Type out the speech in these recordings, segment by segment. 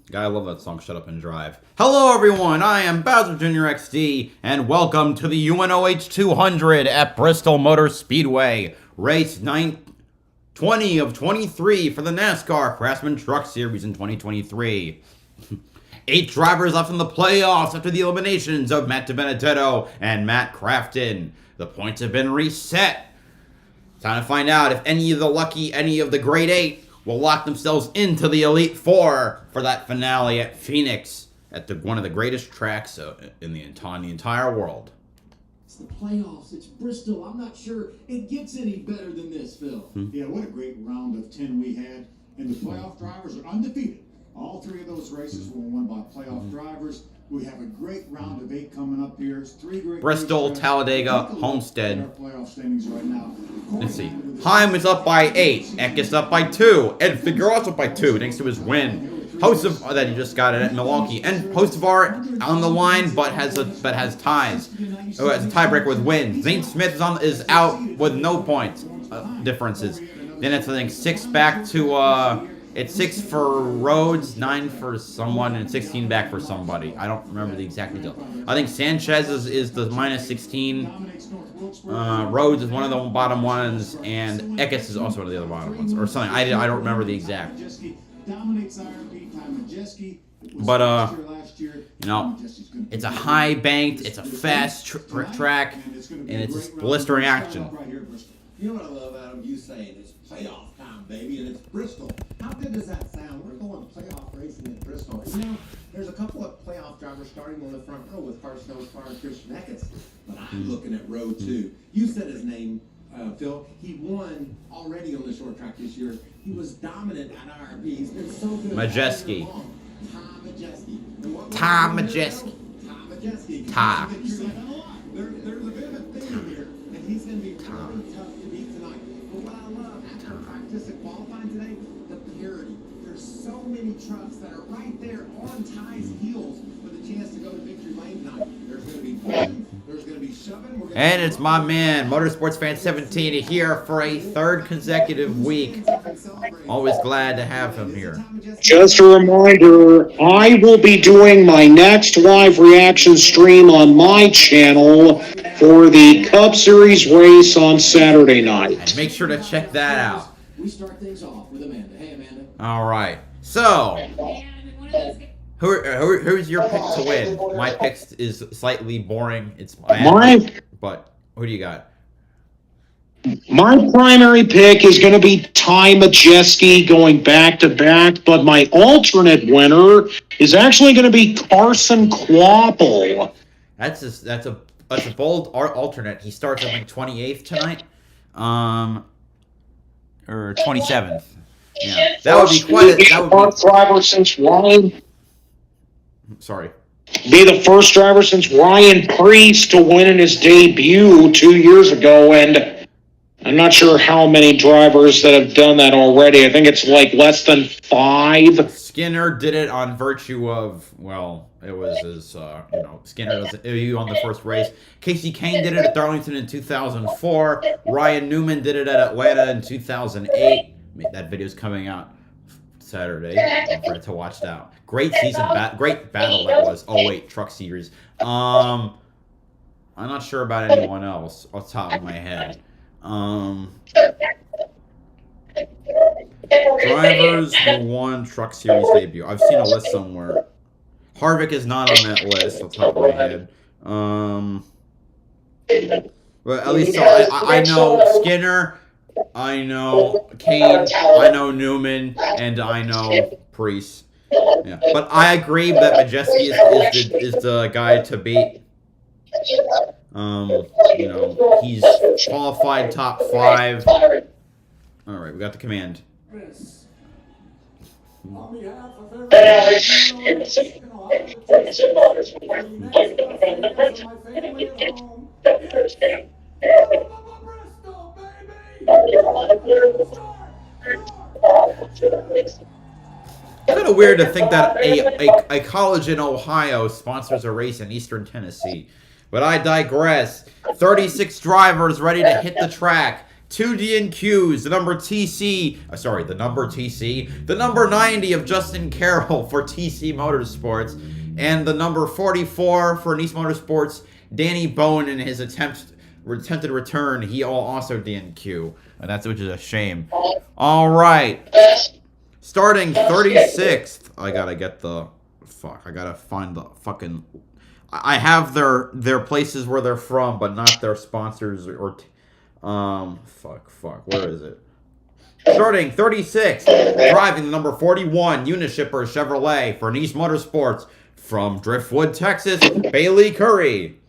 Gotta love that song, Shut Up and Drive. Hello everyone, I am BowserJrXD, and welcome to the UNOH 200 at Bristol Motor Speedway. Race 20 of 23 for the NASCAR Craftsman Truck Series in 2023. 8 drivers left in the playoffs after the eliminations of Matt DiBenedetto and Matt Craftsman. The points have been reset. Time to find out if any of the Great 8 will lock themselves into the Elite Four for that finale at Phoenix, at one of the greatest tracks in the entire world. It's the playoffs. It's Bristol. I'm not sure it gets any better than this, Phil. Yeah, what a great round of 10 we had. And the playoff drivers are undefeated. All 3 of those races were won by playoff drivers. We have a great round of 8 coming up here. It's 3 great Bristol, races. Talladega, Homestead. Our playoff standings right now. Let's see. Heim is up by 8. Eck is up by 2. Ed Figueroa's up by 2 thanks to his win. That he just got it at Milwaukee. And Hocevar on the line, but has ties. Oh, has a tiebreaker with wins. Zane Smith is out with no points differences. Then it's, I think, 6 back to it's 6 for Rhodes, 9 for someone, and 16 back for somebody. I don't remember the exact details. I think Sanchez is the minus 16. Rhodes is one of the bottom ones, and Eckes is also one of the other bottom ones, or something. I don't remember the exact. But you know, it's a high banked, it's a fast track, and it's just blistering action. You know what I love, Adam? You saying it's playoff time, baby, and it's Bristol. How good does that sound? We're going playoff racing at Bristol. You know, there's a couple of playoff drivers starting on the front row with Carson O'Farr and Christian Eckes. But I'm looking at row 2. You said his name, Phil. He won already on the short track this year. He was dominant at IRP. He's been so good. Majeski. Tom Majeski. Tom. There's a bit of a thing here, and he's going to be really tough to beat tonight. But what I love, after practice and qualifying today, the parity. There's so many trucks that are right there on Ty's heels with a chance to go to victory lane tonight. There's going to be pulling, there's going to be shoving. And it's my man, Motorsports Fan 17, here for a 3rd consecutive week. Always glad to have him here. Just a reminder, I will be doing my next live reaction stream on my channel for the Cup Series race on Saturday night. And make sure to check that out. We start things off with Amanda. Hey, Amanda. All right. So, who's your pick to win? My pick is slightly boring. It's but who do you got? My primary pick is going to be Ty Majeski going back-to-back, but my alternate winner is actually going to be Carson Kvapil. That's a bold alternate. He starts I think 28th tonight, or 27th. Yeah, that would be quite. That would be driver since Ryan. Sorry. Be the first driver since Ryan Preece to win in his debut 2 years ago, and I'm not sure how many drivers that have done that already. I think it's like less than 5. Skinner did it on virtue of, well, it was his, Skinner was on the first race. Casey Kane did it at Darlington in 2004. Ryan Newman did it at Atlanta in 2008. That video's coming out Saturday. Don't forget to watch that. Great season, great battle that was. Oh wait, Truck Series. I'm not sure about anyone else off the top of my head. Drivers who won Truck Series debut. I've seen a list somewhere. Harvick is not on that list off the top of my head. But at least I know Skinner, I know Kane, I know Newman, and I know Preece. Yeah, but I agree that Majeski is the guy to beat. He's qualified top 5. All right, we got the command. On behalf of everyone It's kind of weird to think that a college in Ohio sponsors a race in Eastern Tennessee. But I digress. 36 drivers ready to hit the track. 2 DNQs, the number the number 90 of Justin Carroll for TC Motorsports, and the number 44 for Nice Motorsports, Danny Bowen in his attempted return, he also DNQ, and which is a shame. All right, starting 36th. I gotta get the I gotta find the fucking. I have their places where they're from, but not their sponsors or. Where is it? Starting 36th, driving the number 41 Unishipper Chevrolet for Nice Motorsports from Driftwood, Texas, Bailey Curry.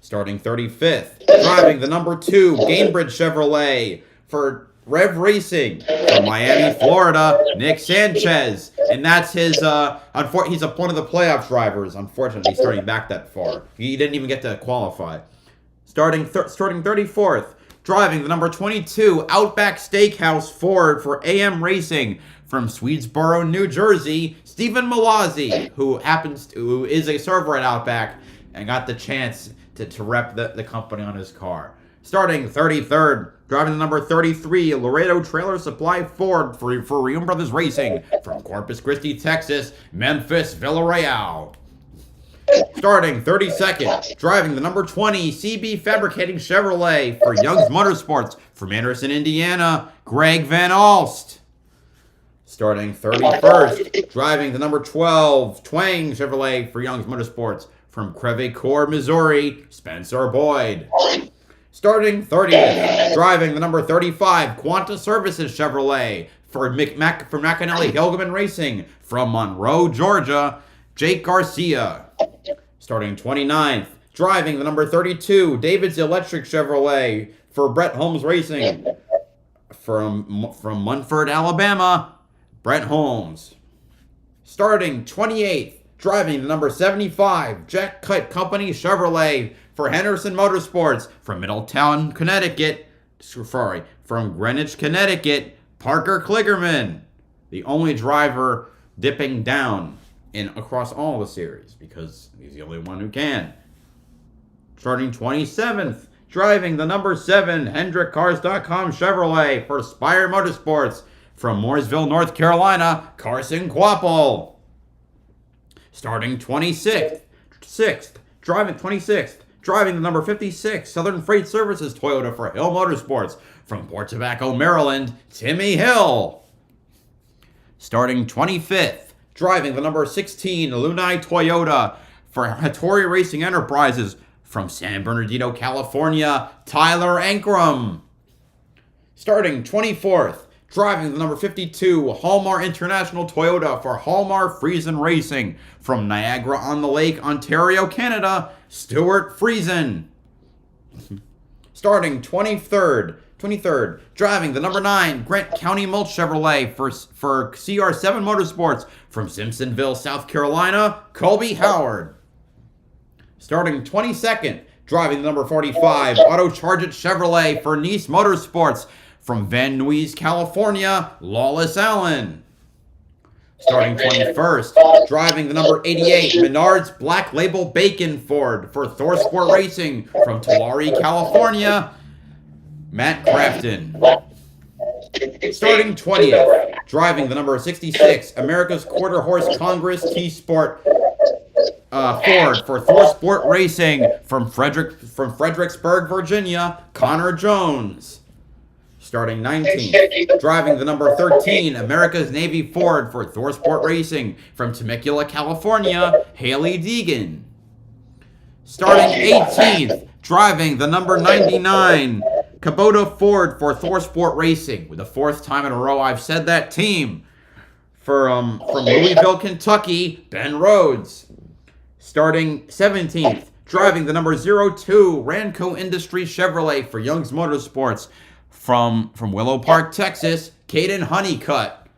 Starting 35th, driving the number 2 Gainbridge Chevrolet for Rev Racing from Miami, Florida, Nick Sanchez. And that's his, he's one of the playoff drivers, unfortunately, starting back that far. He didn't even get to qualify. Starting 34th, driving the number 22 Outback Steakhouse Ford for AM Racing from Swedesboro, New Jersey, Stephen Malazzi, who is a server at Outback and got the chance to rep the company on his car. Starting 33rd, driving the number 33 Laredo Trailer Supply Ford for Reum Brothers Racing from Corpus Christi, Texas, Memphis, Villarreal. Starting 32nd, driving the number 20 CB Fabricating Chevrolet for Young's Motorsports from Anderson, Indiana, Greg Van Alst. Starting 31st, driving the number 12 Twang Chevrolet for Young's Motorsports from Crevecoeur, Missouri, Spencer Boyd. Starting 30th, driving the number 35 Quanta Services Chevrolet for McAnally Hilgeman Racing from Monroe, Georgia, Jake Garcia. Starting 29th, driving the number 32 David's Electric Chevrolet for Brett Holmes Racing from Munford, Alabama, Brett Holmes. Starting 28th, driving the number 75 Jack Cut Company Chevrolet for Henderson Motorsports from Middletown, Connecticut. From Greenwich, Connecticut, Parker Kligerman, the only driver dipping down across all the series because he's the only one who can. Starting 27th, driving the number 7 HendrickCars.com Chevrolet for Spire Motorsports from Mooresville, North Carolina, Carson Quapple. Starting 26th, driving the number 56 Southern Freight Services Toyota for Hill Motorsports from Port Tobacco, Maryland, Timmy Hill. Starting 25th, driving the number 16 Lunai Toyota for Hattori Racing Enterprises from San Bernardino, California, Tyler Ankrum. Starting 24th, driving the number 52 Hallmar International Toyota for Hallmar Friesen Racing from Niagara-on-the-Lake, Ontario, Canada, Stuart Friesen. Starting 23rd, driving the number 9 Grant County Mulch Chevrolet for CR7 Motorsports from Simpsonville, South Carolina, Colby Howard. Starting 22nd, driving the number 45 Auto Charge It Chevrolet for Nice Motorsports from Van Nuys, California, Lawless Allen. Starting 21st, driving the number 88 Menards Black Label Bacon Ford for ThorSport Racing from Tulare, California, Matt Crafton. Starting 20th, driving the number 66 America's Quarter Horse Congress T-Sport Ford for ThorSport Racing from Fredericksburg, Virginia, Connor Jones. Starting 19th, driving the number 13 America's Navy Ford for ThorSport Racing from Temecula, California, Haley Deegan. Starting 18th, driving the number 99 Kubota Ford for ThorSport Racing, with the 4th time in a row I've said that team. From Louisville, Kentucky, Ben Rhodes. Starting 17th, driving the number 02 Ranco Industries Chevrolet for Young's Motorsports from Willow Park, Texas, Caden Honeycutt.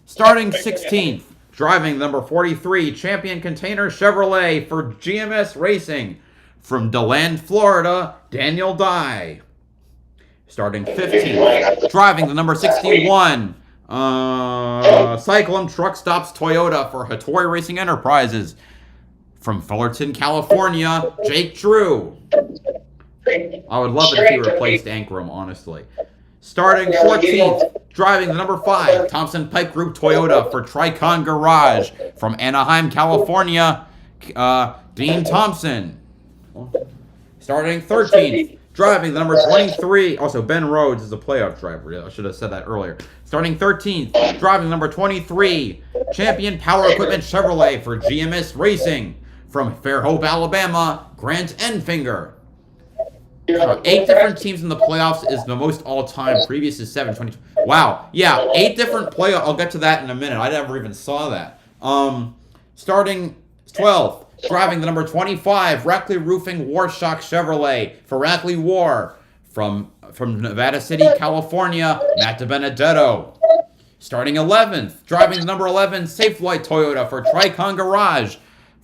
Starting 16th, driving the number 43 Champion Container Chevrolet for GMS Racing from DeLand, Florida, Daniel Dye. Starting 15th, driving the number 61 Cyclone Truck Stops Toyota for Hattori Racing Enterprises from Fullerton, California, Jake Drew. I would love it if he replaced Ankrum, honestly. Starting 14th, driving the number 5, Thompson Pike Group Toyota for Tricon Garage from Anaheim, California, Dean Thompson. Starting 13th, driving the number 23, also Ben Rhodes is a playoff driver. I should have said that earlier. Starting 13th, driving the number 23, Champion Power Equipment Chevrolet for GMS Racing from Fairhope, Alabama, Grant Enfinger. 8 different teams in the playoffs is the most all-time. Previous is 7. 20. Wow. Yeah, 8 different playoffs. I'll get to that in a minute. I never even saw that. Starting 12th, driving the number 25, Rackley Roofing Warshock Chevrolet for Rackley War from Nevada City, California, Matt DiBenedetto. Starting 11th, driving the number 11, Safelight Toyota for Tricon Garage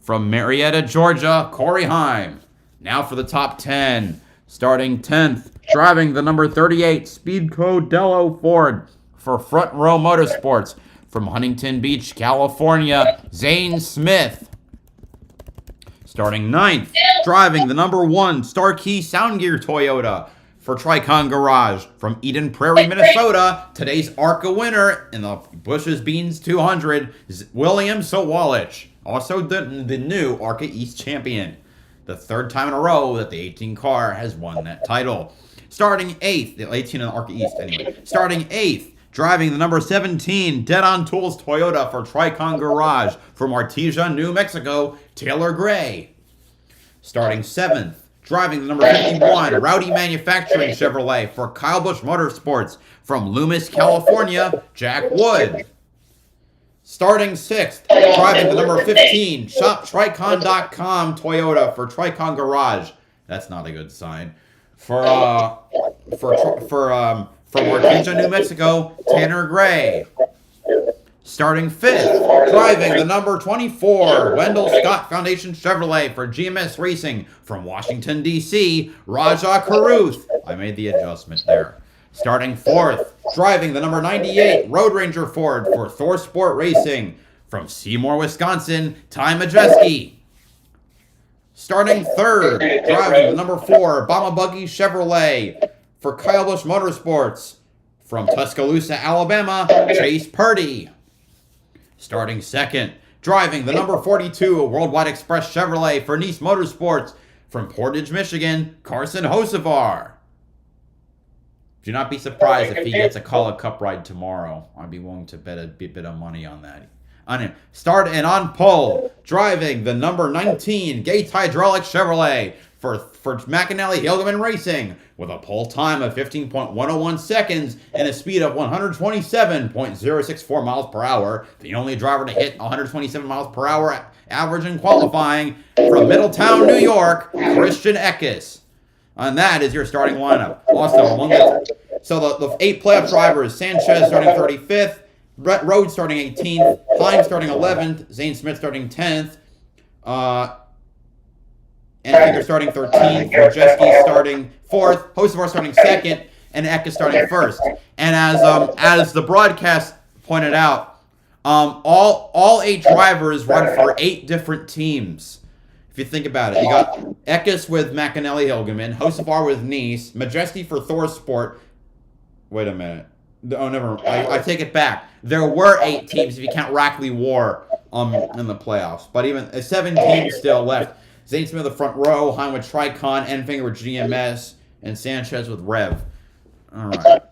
from Marietta, Georgia, Corey Heim. Now for the top 10. Starting 10th, driving the number 38, Speedco Dello Ford for Front Row Motorsports from Huntington Beach, California, Zane Smith. Starting 9th, driving the number 1, Starkey Soundgear Toyota for Tricon Garage from Eden Prairie, Minnesota. Today's ARCA winner in the Bush's Beans 200, William Sawalich. Also the new ARCA East champion. The 3rd time in a row that the 18 car has won that title. Starting 8th, the 18 in the ARCA East anyway. Starting 8th, driving the number 17, Dead On Tools Toyota for Tricon Garage from Artesia, New Mexico, Taylor Gray. Starting 7th, driving the number 51, Rowdy Manufacturing Chevrolet for Kyle Busch Motorsports from Loomis, California, Jack Wood. Starting 6th, driving the number 15, ShopTricon.com Toyota for Tricon Garage. That's not a good sign. From Artesia, New Mexico, Tanner Gray. Starting 5th, driving the number 24, Wendell Scott Foundation Chevrolet for GMS Racing from Washington, D.C., Raja Karuth. I made the adjustment there. Starting 4th, driving the number 98, Road Ranger Ford for Thor Sport Racing from Seymour, Wisconsin, Ty Majeski. Starting 3rd, driving the number 4, Bama Buggy Chevrolet for Kyle Busch Motorsports from Tuscaloosa, Alabama, Chase Purdy. Starting 2nd, driving the number 42, Worldwide Express Chevrolet for Nice Motorsports from Portage, Michigan, Carson Hocevar. Do not be surprised if he gets a Call Cup ride tomorrow. I'd be willing to bet a bit of money on that. On him. Start and on pole, driving the number 19 Gates Hydraulic Chevrolet for McAnally Hilgeman Racing with a pole time of 15.101 seconds and a speed of 127.064 miles per hour. The only driver to hit 127 miles per hour average in qualifying from Middletown, New York, Christian Eckes. And that is your starting lineup. Also, so the 8 playoff drivers, Sanchez starting 35th, Brett Rhodes starting 18th, Heim starting 11th, Zane Smith starting 10th, Enfinger starting 13th, Majeski starting 4th, Hocevar starting 2nd, and Eckes starting 1st. And as the broadcast pointed out, all 8 drivers run for 8 different teams. If you think about it, you got Eckes with McAnally Hilgeman, Hocevar with Nice, Majeski for Thor Sport. Wait a minute. Oh, never. I take it back. There were 8 teams if you count Rackley War in the playoffs, but even 7 teams still left. Zane Smith the front row, Heim with Tricon, Enfinger with GMS, and Sanchez with Rev. All right.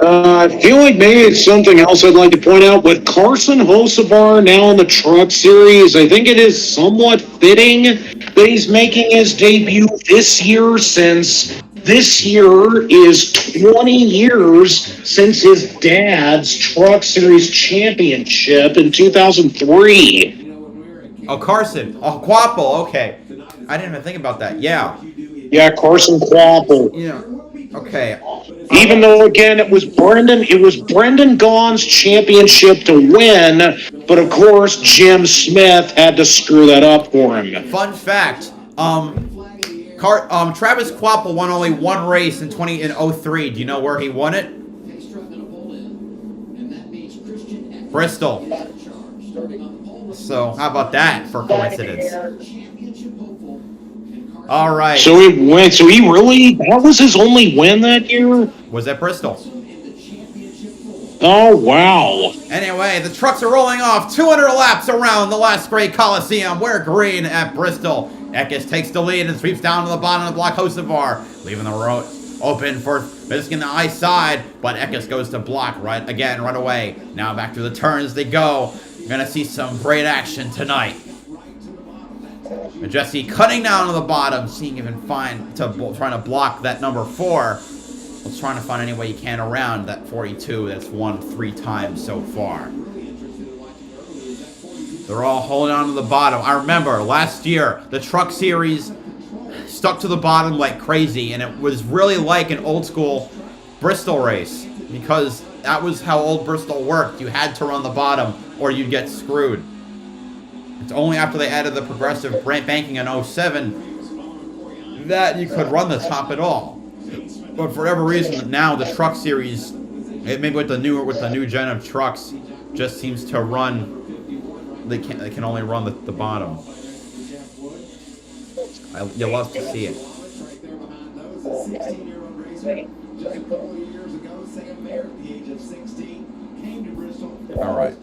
I feel like maybe it's something else I'd like to point out. With Carson Hocevar now in the Truck Series, I think it is somewhat fitting that he's making his debut this year, since this year is 20 years since his dad's Truck Series championship in 2003. Oh, Carson. Oh, Quapple. Okay. I didn't even think about that. Yeah. Yeah, Carson Quapple. Yeah. Okay. Even though, again, it was Brendan Gaughan's championship to win, but of course Jim Smith had to screw that up for him. Fun fact: Travis Quapple won only one race in 03. Do you know where he won it? So how about that for coincidence? All right. So he went. So he really. That was his only win that year. Was at Bristol. Oh wow. Anyway, the trucks are rolling off 200 laps around the last great Coliseum. We're green at Bristol. Eckes takes the lead and sweeps down to the bottom of the block Hocevar, leaving the road open for Biskin the high side, but Eckes goes to block right away. Now back to the turns they go. You're gonna see some great action tonight. Jesse cutting down to the bottom, seeing if he can find trying to block that number 4. Well, trying to find any way you can around that 42 that's won 3 times so far. They're all holding on to the bottom. I remember last year, the Truck Series stuck to the bottom like crazy, and it was really like an old school Bristol race, because that was how old Bristol worked. You had to run the bottom or you'd get screwed. It's only after they added the progressive banking in 07 that you could run the top at all. But for whatever reason, now the Truck Series, maybe with the new gen of trucks, just seems to run. They can only run the bottom. You'll love to see it. All right.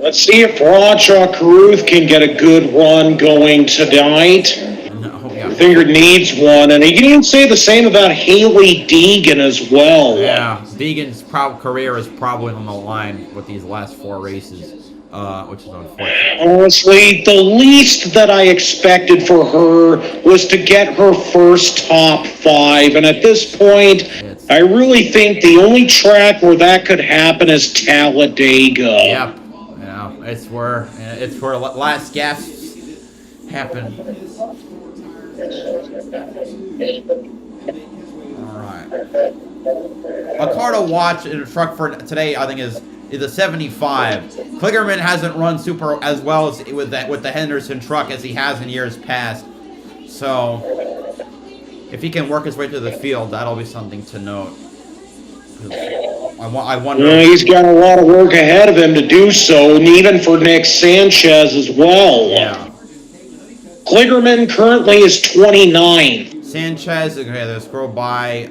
Let's see if Bradshaw Caruth can get a good run going tonight. No, yeah. I think he needs one, and you can even say the same about Haley Deegan as well. Yeah, Deegan's career is probably on the line with these last 4 races, which is unfortunate. Honestly, the least that I expected for her was to get her first top 5, and at this point, I really think the only track where that could happen is Talladega. Yep, yeah, it's where last gasps happen. All right. A car to watch in a truck for today, I think, is a 75. Kligerman hasn't run super as well as with the Henderson truck as he has in years past. So if he can work his way to the field, that'll be something to note. I wonder. Yeah, he's got a lot of work ahead of him to do so, and even for Nick Sanchez as well. Yeah. Kligerman currently is 29. Sanchez, okay, the scroll by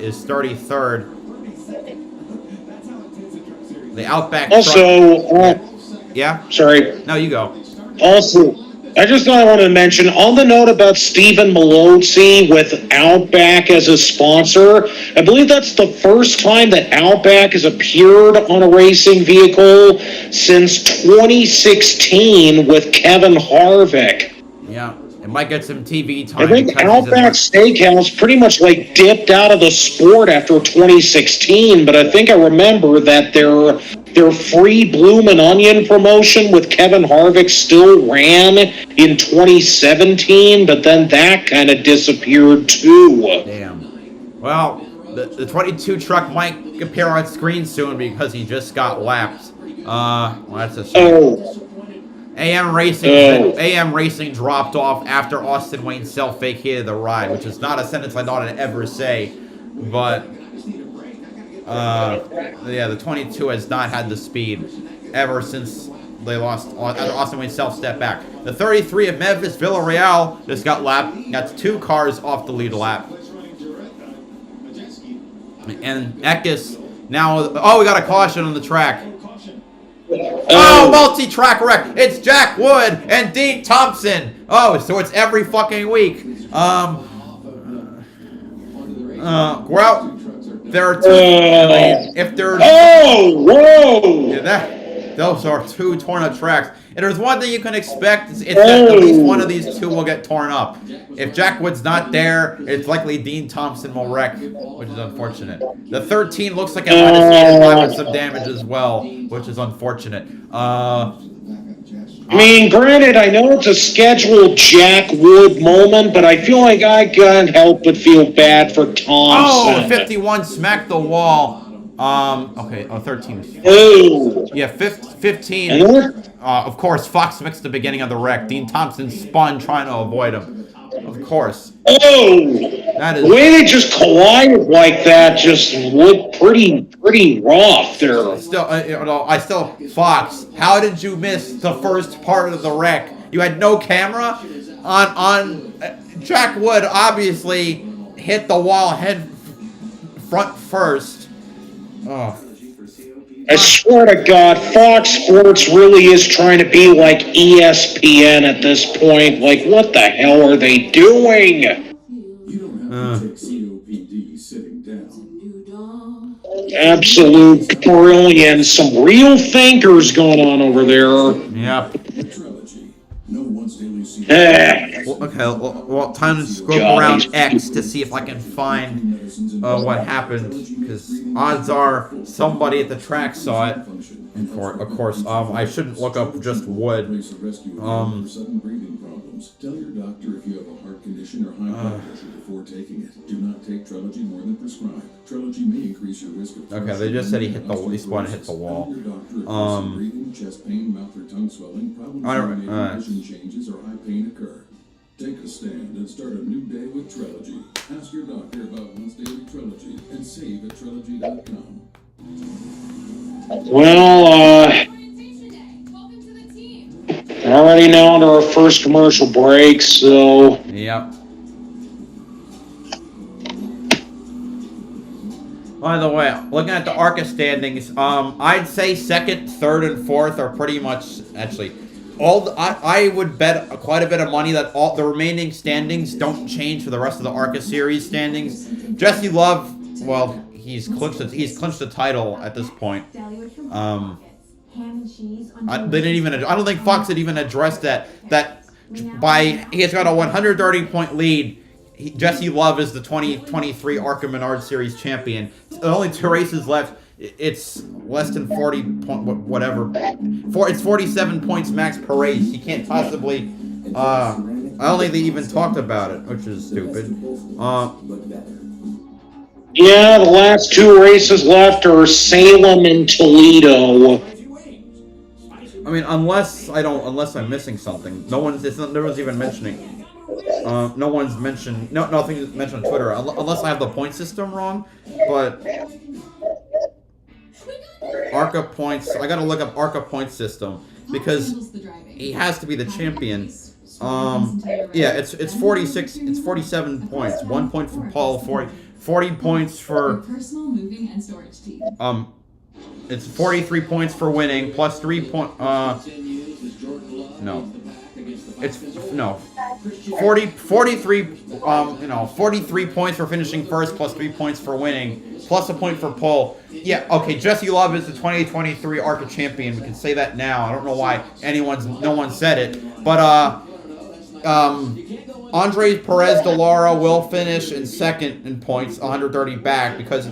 is 33rd. The Outback also, truck. Yeah? Sorry. No, you go. Also, I just thought I wanted to mention, on the note about Stephen Malozzi with Outback as a sponsor, I believe that's the first time that Outback has appeared on a racing vehicle since 2016 with Kevin Harvick. Yeah, it might get some TV time. I think Outback Steakhouse pretty much like dipped out of the sport after 2016, but I think I remember that their free Bloomin' Onion promotion with Kevin Harvick still ran in 2017, but then that kind of disappeared too. Damn. Well, the 22 truck might appear on screen soon because he just got lapped. Well, that's a shame. AM Racing dropped off after Austin Wayne self-vacated the ride, which is not a sentence I thought I'd ever say, but yeah, the 22 has not had the speed ever since they lost Austin Wayne self-step back. The 33 of Memphis Villarreal just got lapped. That's 2 cars off the lead lap. And Eckes now, we got a caution on the track. Oh, multi-track wreck. It's Jack Wood and Dean Thompson. Oh, so it's every fucking week. We're out. There are 2. If there's those are 2 torn up tracks. And there's one thing you can expect, it's that at least one of these 2 will get torn up. If Jack Wood's not there, it's likely Dean Thompson will wreck, which is unfortunate. The 13 looks like it might have seen with some damage as well, which is unfortunate. I mean, granted, I know it's a scheduled Jack Wood moment, but I feel like I can't help but feel bad for Thompson. Oh, 51 smacked the wall. Okay, 13. Oh. Yeah, 15. Of course, Fox mixed the beginning of the wreck. Dean Thompson spun trying to avoid him. Of course. Oh! That The is way they just collided like that just looked pretty rough there. still, Fox, how did you miss the first part of the wreck? You had no camera on Jack Wood obviously hit the wall head front first. Oh. I swear to God, Fox Sports really is trying to be like ESPN at this point. Like, what the hell are they doing? You don't have to take COPD sitting down. Absolute brilliance. Some real thinkers going on over there. Yep. Trilogy. No once daily Well, okay, well, time to scroll around X to see if I can find what happened, because odds are somebody at the track saw it. And of course, I shouldn't look up just Wood. sudden breathing problems. Tell your doctor if you have a heart condition or high blood pressure before taking it. Do not take Trilogy more than prescribed. Trilogy may increase your risk of Okay, they just said he spun and hit the wall. Your doctor if breathing, chest pain, mouth or tongue swelling, problems vision changes or eye pain occur. Take a stand and start a new day with Trilogy. Ask your doctor about once daily Trilogy and save at Trilogy.com. Well, already now into our first commercial break, so... Yep. By the way, looking at the ARCA standings, I'd say second, third, and fourth are pretty much, actually, I would bet quite a bit of money that all the remaining standings don't change for the rest of the ARCA series standings. Jesse Love, well, he's clinched the title at this point. I don't think Fox had even addressed that he has got a 130-point lead. Jesse Love is the 2023 ARCA Menard Series champion. Only 2 races left. It's less than 40 point whatever. It's 47 points max per race. He can't possibly. I don't think they even talked about it, which is stupid. Yeah, the last 2 races left are Salem and Toledo. I mean, unless I'm missing something. No one's even mentioning. Nothing is mentioned on Twitter, unless I have the point system wrong. But ARCA points, I gotta look up ARCA point system because he has to be the champion. Yeah, it's 46, it's 47 points. 1 point for Paul, 40 points for personal moving and storage team. It's 43 points for winning plus 3 point. No. It's no 43 43 points for finishing first plus 3 points for winning plus a point for pole. Yeah, okay, Jesse Love is the 2023 ARCA champion. We can say that now. I don't know why no one said it. But Andres Perez de Lara will finish in second in points, 130 back, because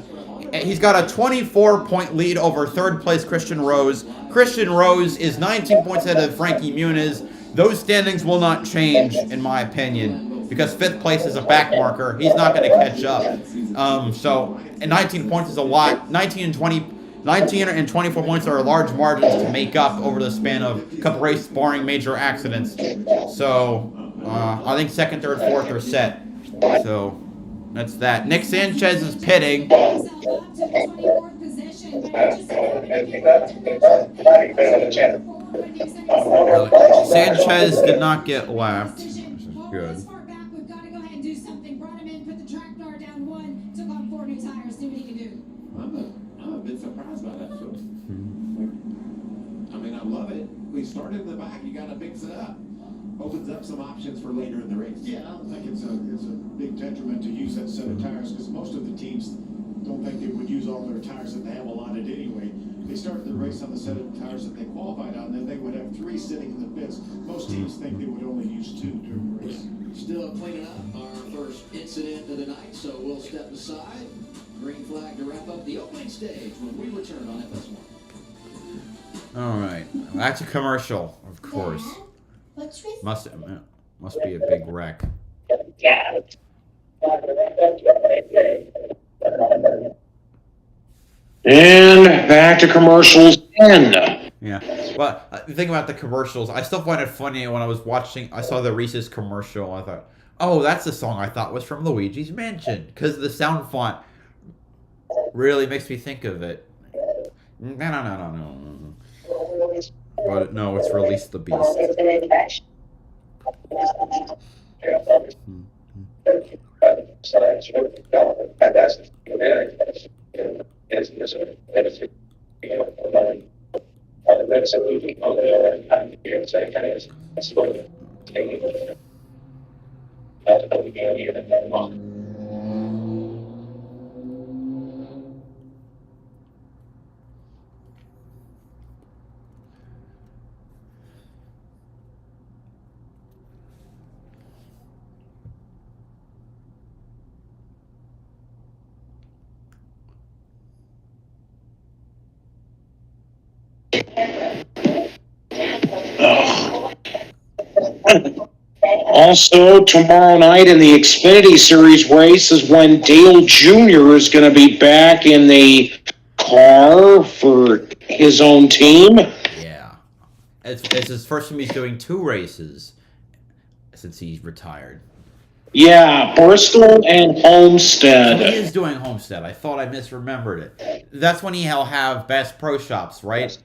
he's got a 24-point lead over third place Christian Rose. Christian Rose is 19 points ahead of Frankie Muniz. Those standings will not change, in my opinion, because fifth place is a back marker. He's not going to catch up. And 19 points is a lot. 19 and 24 points are large margins to make up over the span of a couple races barring major accidents. So I think second, third, fourth are set. So that's that. Nick Sanchez is pitting. Sanchez did not get lapped, which is good. We've got to go ahead and do something. Brought him in, put the track bar down 1, took on 4 new tires, see what he can do. I'm a bit surprised by that. So, I mean, I love it. We started in the back. You got to mix it up. Opens up some options for later in the race. Yeah, I don't think it's a big detriment to use that set of tires because most of the teams don't think they would use all their tires that they have allotted anyway. They started the race on the set of tires that they qualified on, then they would have 3 sitting in the pits. Most teams think they would only use 2 during the race. Still cleaning up our first incident of the night, so we'll step aside. Green flag to wrap up the opening stage when we return on FS1. All right, back to commercial, of course. Must be a big wreck. And back to commercials again. Yeah. Well, the thing about the commercials, I still find it funny when I was watching, I saw the Reese's commercial. I thought, Oh, that's the song I thought was from Luigi's Mansion, because the sound font really makes me think of it. No. But no, it's Release the Beast. Also, tomorrow night in the Xfinity Series race is when Dale Jr. is going to be back in the car for his own team. Yeah. It's his first time he's doing 2 races since he's retired. Yeah, Bristol and Homestead. So he is doing Homestead. I thought I misremembered it. That's when he'll have Bass Pro Shops, right?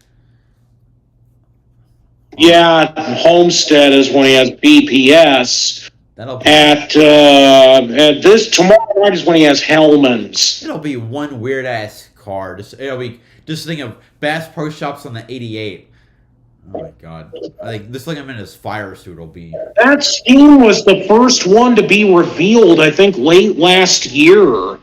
Yeah, Homestead is when he has BPS. That'll be At this tomorrow night is when he has Hellman's. it'll be one weird ass car. It'll be just think of Bass Pro Shops on the 88. Oh my god! I think just looking him in his fire suit will be. That scheme was the first one to be revealed, I think, late last year.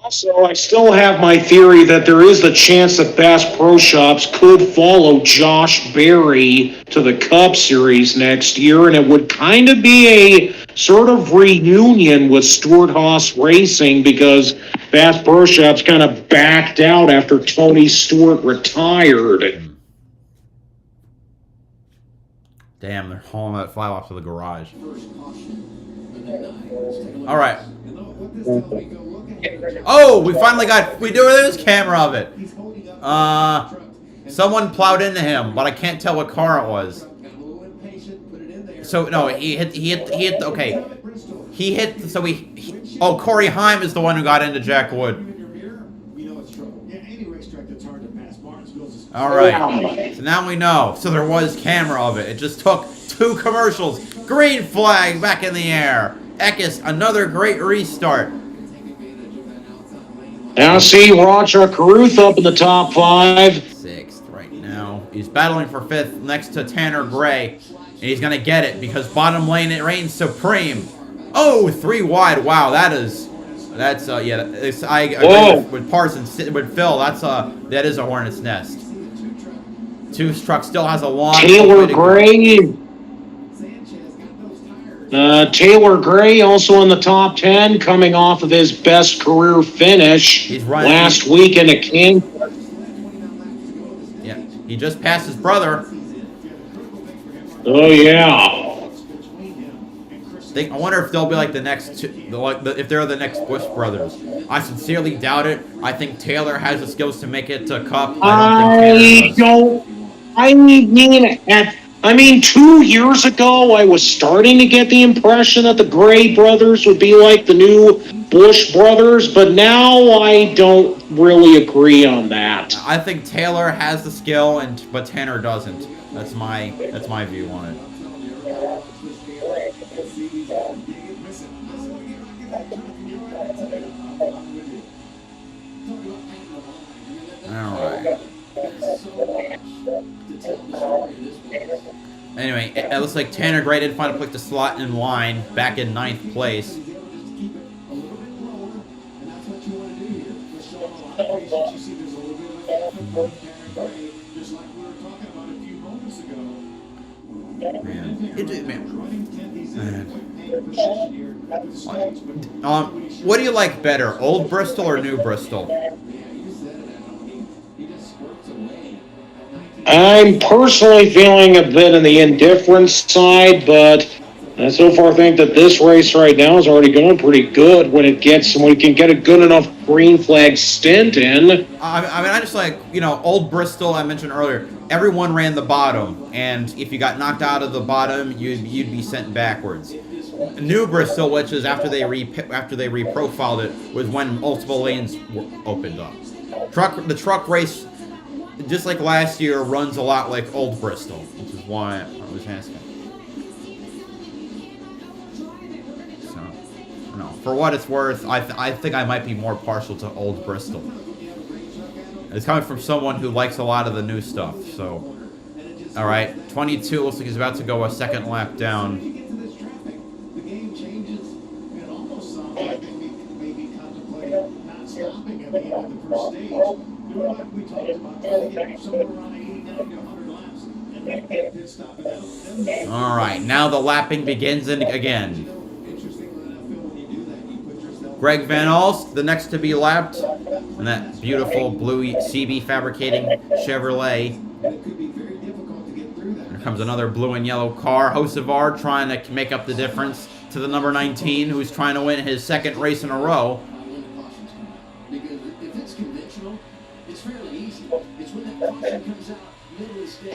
Also, I still have my theory that there is the chance that Bass Pro Shops could follow Josh Berry to the Cup Series next year, and it would kind of be a sort of reunion with Stewart Haas Racing because Bass Pro Shops kind of backed out after Tony Stewart retired. Damn, they're hauling that fly off to the garage. All right. Oh, we do this camera of it. Someone plowed into him, but I can't tell what car it was. So no, he hit. Okay, oh, Corey Heim is the one who got into Jack Wood. All right, so now we know. So there was camera of it. It just took 2 commercials. Green flag back in the air. Eckes, another great restart. Now see Roger Carruth up in the top 5. 6th right now. He's battling for 5th next to Tanner Gray. And he's going to get it because bottom lane it reigns supreme. Oh, 3 wide. Wow, that's I agree with Parsons, with Phil. That is a hornet's nest. 2 truck still has a long Taylor Gray. Taylor Gray also in the top 10, coming off of his best career finish last week in a King. Yeah, he just passed his brother. Oh yeah. I wonder if they'll be like the next two, if they're the next Bush brothers. I sincerely doubt it. I think Taylor has the skills to make it to Cup. I mean, 2 years ago, I was starting to get the impression that the Gray brothers would be like the new Bush brothers, but now I don't really agree on that. I think Taylor has the skill, but Tanner doesn't. That's my view on it. All right. Anyway, it looks like Tanner Gray did find a place to slot in line back in 9th place. What do you like better, Old Bristol or New Bristol? I'm personally feeling a bit on the indifference side, but I so far think that this race right now is already going pretty good when we can get a good enough green flag stint in. I mean, I just like, Old Bristol, I mentioned earlier. everyone ran the bottom, and if you got knocked out of the bottom, you'd be sent backwards. New Bristol, which is after they reprofiled it, was when multiple lanes were opened up. The truck race, just like last year, runs a lot like Old Bristol, which is why I was asking. So, no, for what it's worth, I think I might be more partial to Old Bristol. It's coming from someone who likes a lot of the new stuff. So, all right, 22 looks like he's about to go a second lap down. Stopping at the end of the first stage, doing like we talked about, trying to get somewhere around 89 to 100 laps and make that pit stop. All right, now the lapping begins again. Greg Van Alst, the next to be lapped, and that beautiful blue CB Fabricating Chevrolet. Here comes another blue and yellow car. Hocevar trying to make up the difference to the number 19, who's trying to win his second race in a row. Fairly easy. It's when that caution comes out, middle of the stage,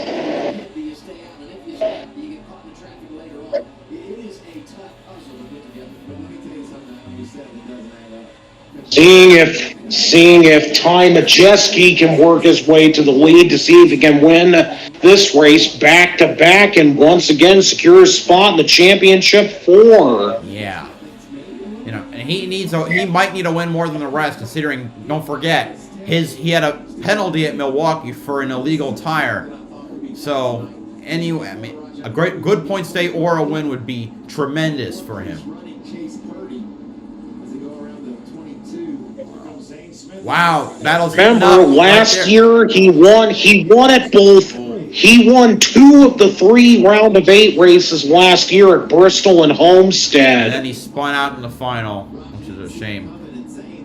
you stay out, and if you stop, you get caught in the traffic later on. It is a tough puzzle to put together. But let me tell you something, you said it doesn't add up. Seeing if Ty Majeski can work his way to the lead to see if he can win this race back to back and once again secure a spot in the championship 4. Yeah. You know, and he might need a win more than the rest, considering, don't forget, he had a penalty at Milwaukee for an illegal tire. So anyway, I mean, a good point state or a win would be tremendous for him. Wow, battle's remember last year he won at both. He won 2 of the 3 round of 8 races last year at Bristol and Homestead. And then he spun out in the final, which is a shame.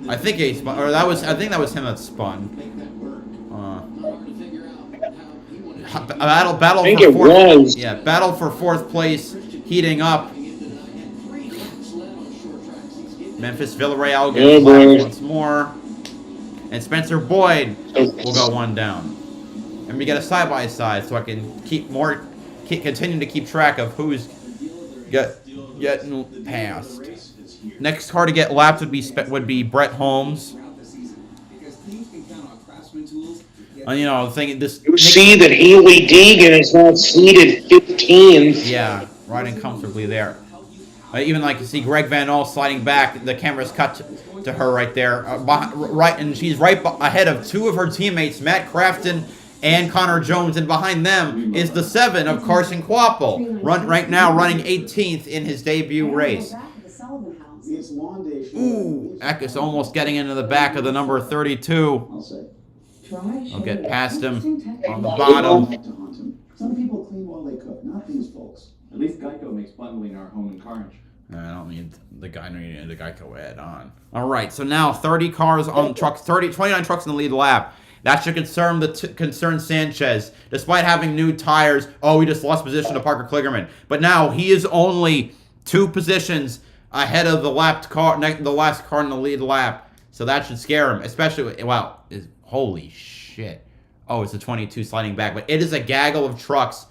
I think he spun, or I think that was him that spun. Battle I think for it fourth, was. Yeah, battle for 4th place, heating up. Memphis Villarreal gets left once more, and Spencer Boyd will go one down. And we get a side-by-side, so I can continue to keep track of who's getting passed. Next car to get lapped would be Brett Holmes. And you know, the thing you see that Haley Deegan is now seated 15th. Yeah, riding comfortably there. Even like you see Greg Van Alst sliding back. The camera's cut to her right there, and she's right ahead of 2 of her teammates, Matt Craftsman and Connor Jones, and behind them is the 7 of Carson Quapple, right now running 18th in his debut race. Ooh, Eckes almost getting into the back of the number 32. I'll get past him on the bottom. Some people clean while they cook, not these folks. At least Geico makes bundling our home and car insurance. I don't need the Geico add on. All right, so now 30 cars on trucks, 29 trucks in the lead lap. That should concern Sanchez, despite having new tires. Oh, he just lost position to Parker Kligerman, but now he is only 2 positions ahead of the last car in the lead lap. So that should scare him, especially holy shit. Oh, it's a 22 sliding back, but it is a gaggle of trucks.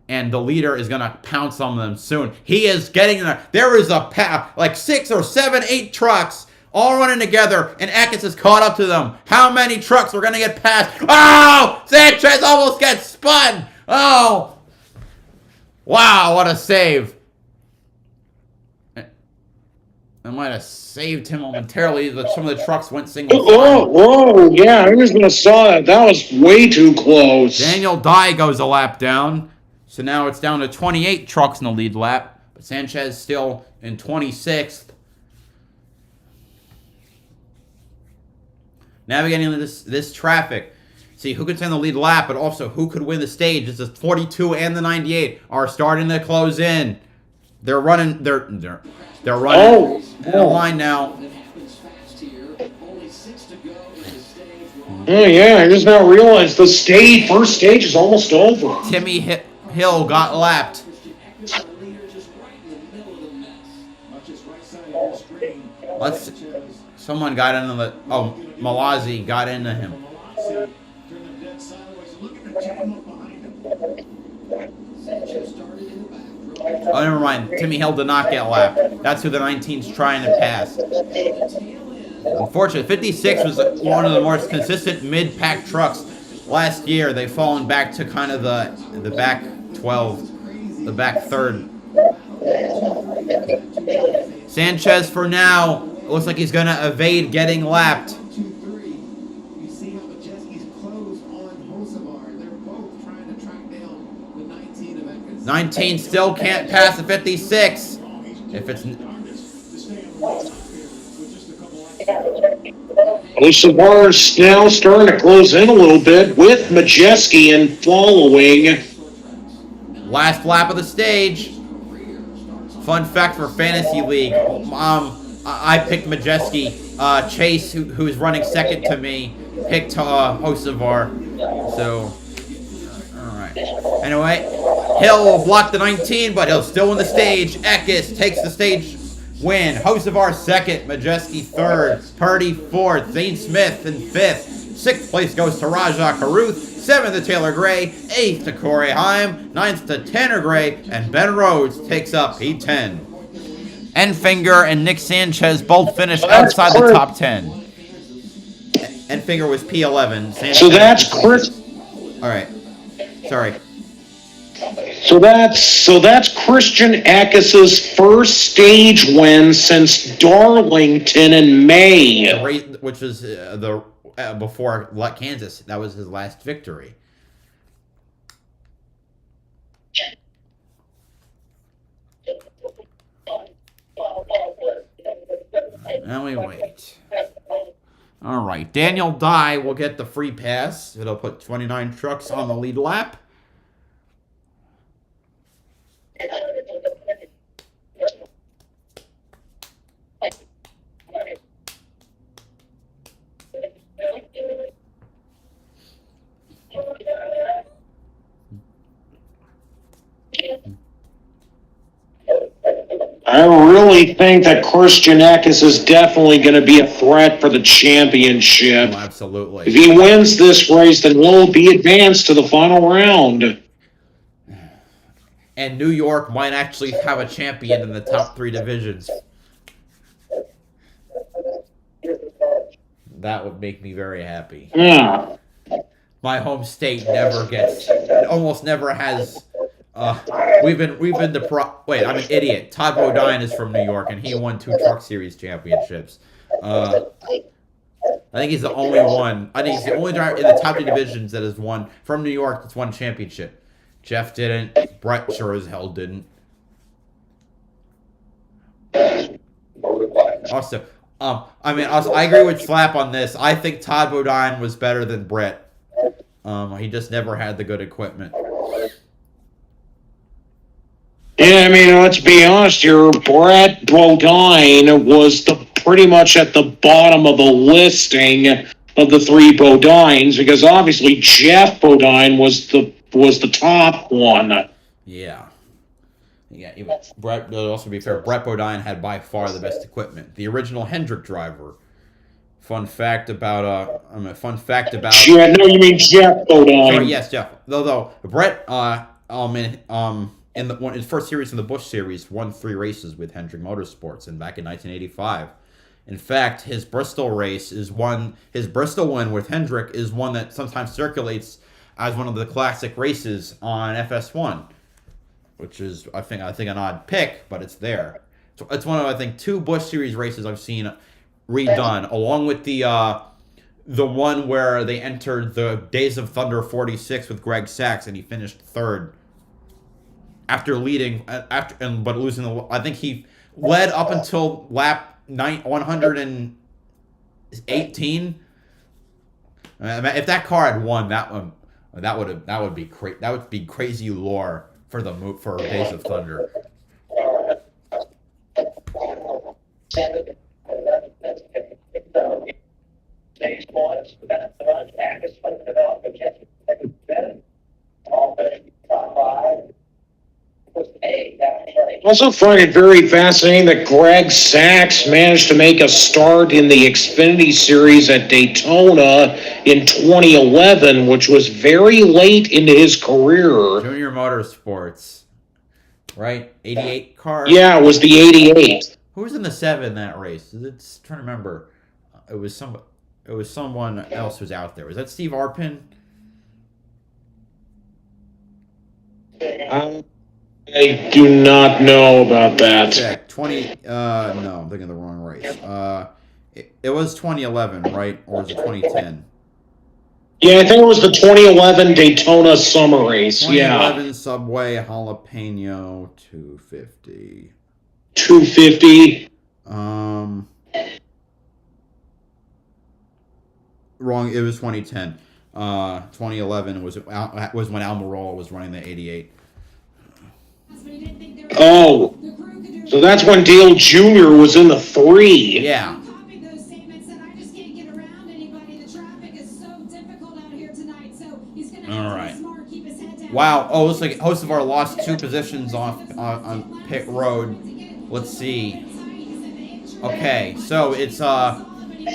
And the leader is going to pounce on them soon. He is getting there. There is like 6 or 7, 8 trucks all running together, and Eckes is caught up to them. How many trucks are going to get past? Oh! Sanchez almost gets spun! Oh! Wow, what a save. I might have saved him momentarily. Some of the trucks went single file. Whoa, yeah, I was going to saw that. That was way too close. Daniel Dye goes a lap down. So now it's down to 28 trucks in the lead lap, but Sanchez still in 26th. Navigating into this traffic. See who can stay in the lead lap, but also who could win the stage. It's the 42 and the 98 are starting to close in. They're running. They're running the line now. Oh yeah, I just now realized the first stage is almost over. Timmy Hill got lapped. Someone got into the. Oh, Malazzi got into him. Oh, never mind. Timmy Hill did not get lapped. That's who the 19's trying to pass. Unfortunately, 56 was one of the more consistent mid-pack trucks last year. They've fallen back to kind of the back 12, the back third. Sanchez, for now, looks like he's going to evade getting lapped. 2-3. You see how Majeski's closed on Hocevar. They're both trying to track down the 19 of Eckes. 19 still can't pass the 56. If it's... Hocevar's now starting to close in a little bit with Majeski and following. Last lap of the stage. Fun fact for Fantasy League. I picked Majeski. Chase, who's running second to me, picked Hocevar. So, alright. Anyway, Hill will block the 19, but he'll still win the stage. Eckes takes the stage win. Hocevar second, Majeski third, Purdy fourth, Zane Smith in fifth. Sixth place goes to Rajah Caruth. 7th to Taylor Gray, 8th to Corey Heim, 9th to Tanner Gray, and Ben Rhodes takes up P10. Enfinger and Nick Sanchez both finished outside the top 10. Enfinger was P11. Sanchez So that's Chris. All right. Sorry. So that's Christian Eckes' first stage win since Darlington in May. Which was before Kansas. That was his last victory. Now we wait. All right. Daniel Dye will get the free pass. It'll put 29 trucks on the lead lap. I really think that Christian Eckes is definitely going to be a threat for the championship. Oh, absolutely. If he wins this race, then he'll be advanced to the final round. And New York might actually have a champion in the top 3 divisions. That would make me very happy. Yeah. My home state almost never has. We've been wait, I'm an idiot. Todd Bodine is from New York, and he won 2 Truck Series championships. I think he's the only one. I think he's the only driver in the top 2 divisions that has won from New York that's won championship. Jeff didn't. Brett sure as hell didn't. Also, I agree with Slap on this. I think Todd Bodine was better than Brett. He just never had the good equipment. Yeah, I mean, let's be honest here. Brett Bodine was pretty much at the bottom of the listing of the 3 Bodines, because obviously Jeff Bodine was the top one. Yeah. Brett. Also, to be fair, Brett Bodine had by far the best equipment. The original Hendrick driver. Fun fact about. Yeah, no, you mean Jeff Bodine? Sorry, yes, Jeff. Though Brett, in his first series in the Busch Series, won 3 races with Hendrick Motorsports, and back in 1985. In fact, his Bristol race is one. His Bristol win with Hendrick is one that sometimes circulates as one of the classic races on FS1, which is I think an odd pick, but it's there. So it's one of, I think, 2 Busch Series races I've seen redone, along with the one where they entered the Days of Thunder 46 with Greg Sachs, and he finished 3rd after leading but losing the. I think he led up until lap 118. If that car had won that one, that would be crazy lore for Days of Thunder. Also find it very fascinating that Greg Sachs managed to make a start in the Xfinity Series at Daytona in 2011, which was very late into his career. Junior Motorsports. right? 88 car. Yeah, it was the 88. Who was in the 7 that race? It's trying to remember. It was someone else who's out there. Was that Steve Arpin? I do not know about that. Check 20. No, I'm thinking of the wrong race. It was 2011, right? Or was it 2010? Yeah, I think it was the 2011 Daytona Summer Race. 2011 Yeah, Subway Jalapeno 250. 250. Wrong. It was 2010. 2011 was when Almirola was running the 88. Oh, so that's when Dale Jr. was in the 3. Yeah. Copied those statements and I just can't get around anybody. The traffic is so difficult out here tonight, so he's gonna have to be smart, keep his head down. Wow. Oh, looks like Hocevar lost 2 positions off on pit road. Let's see. Okay, so it's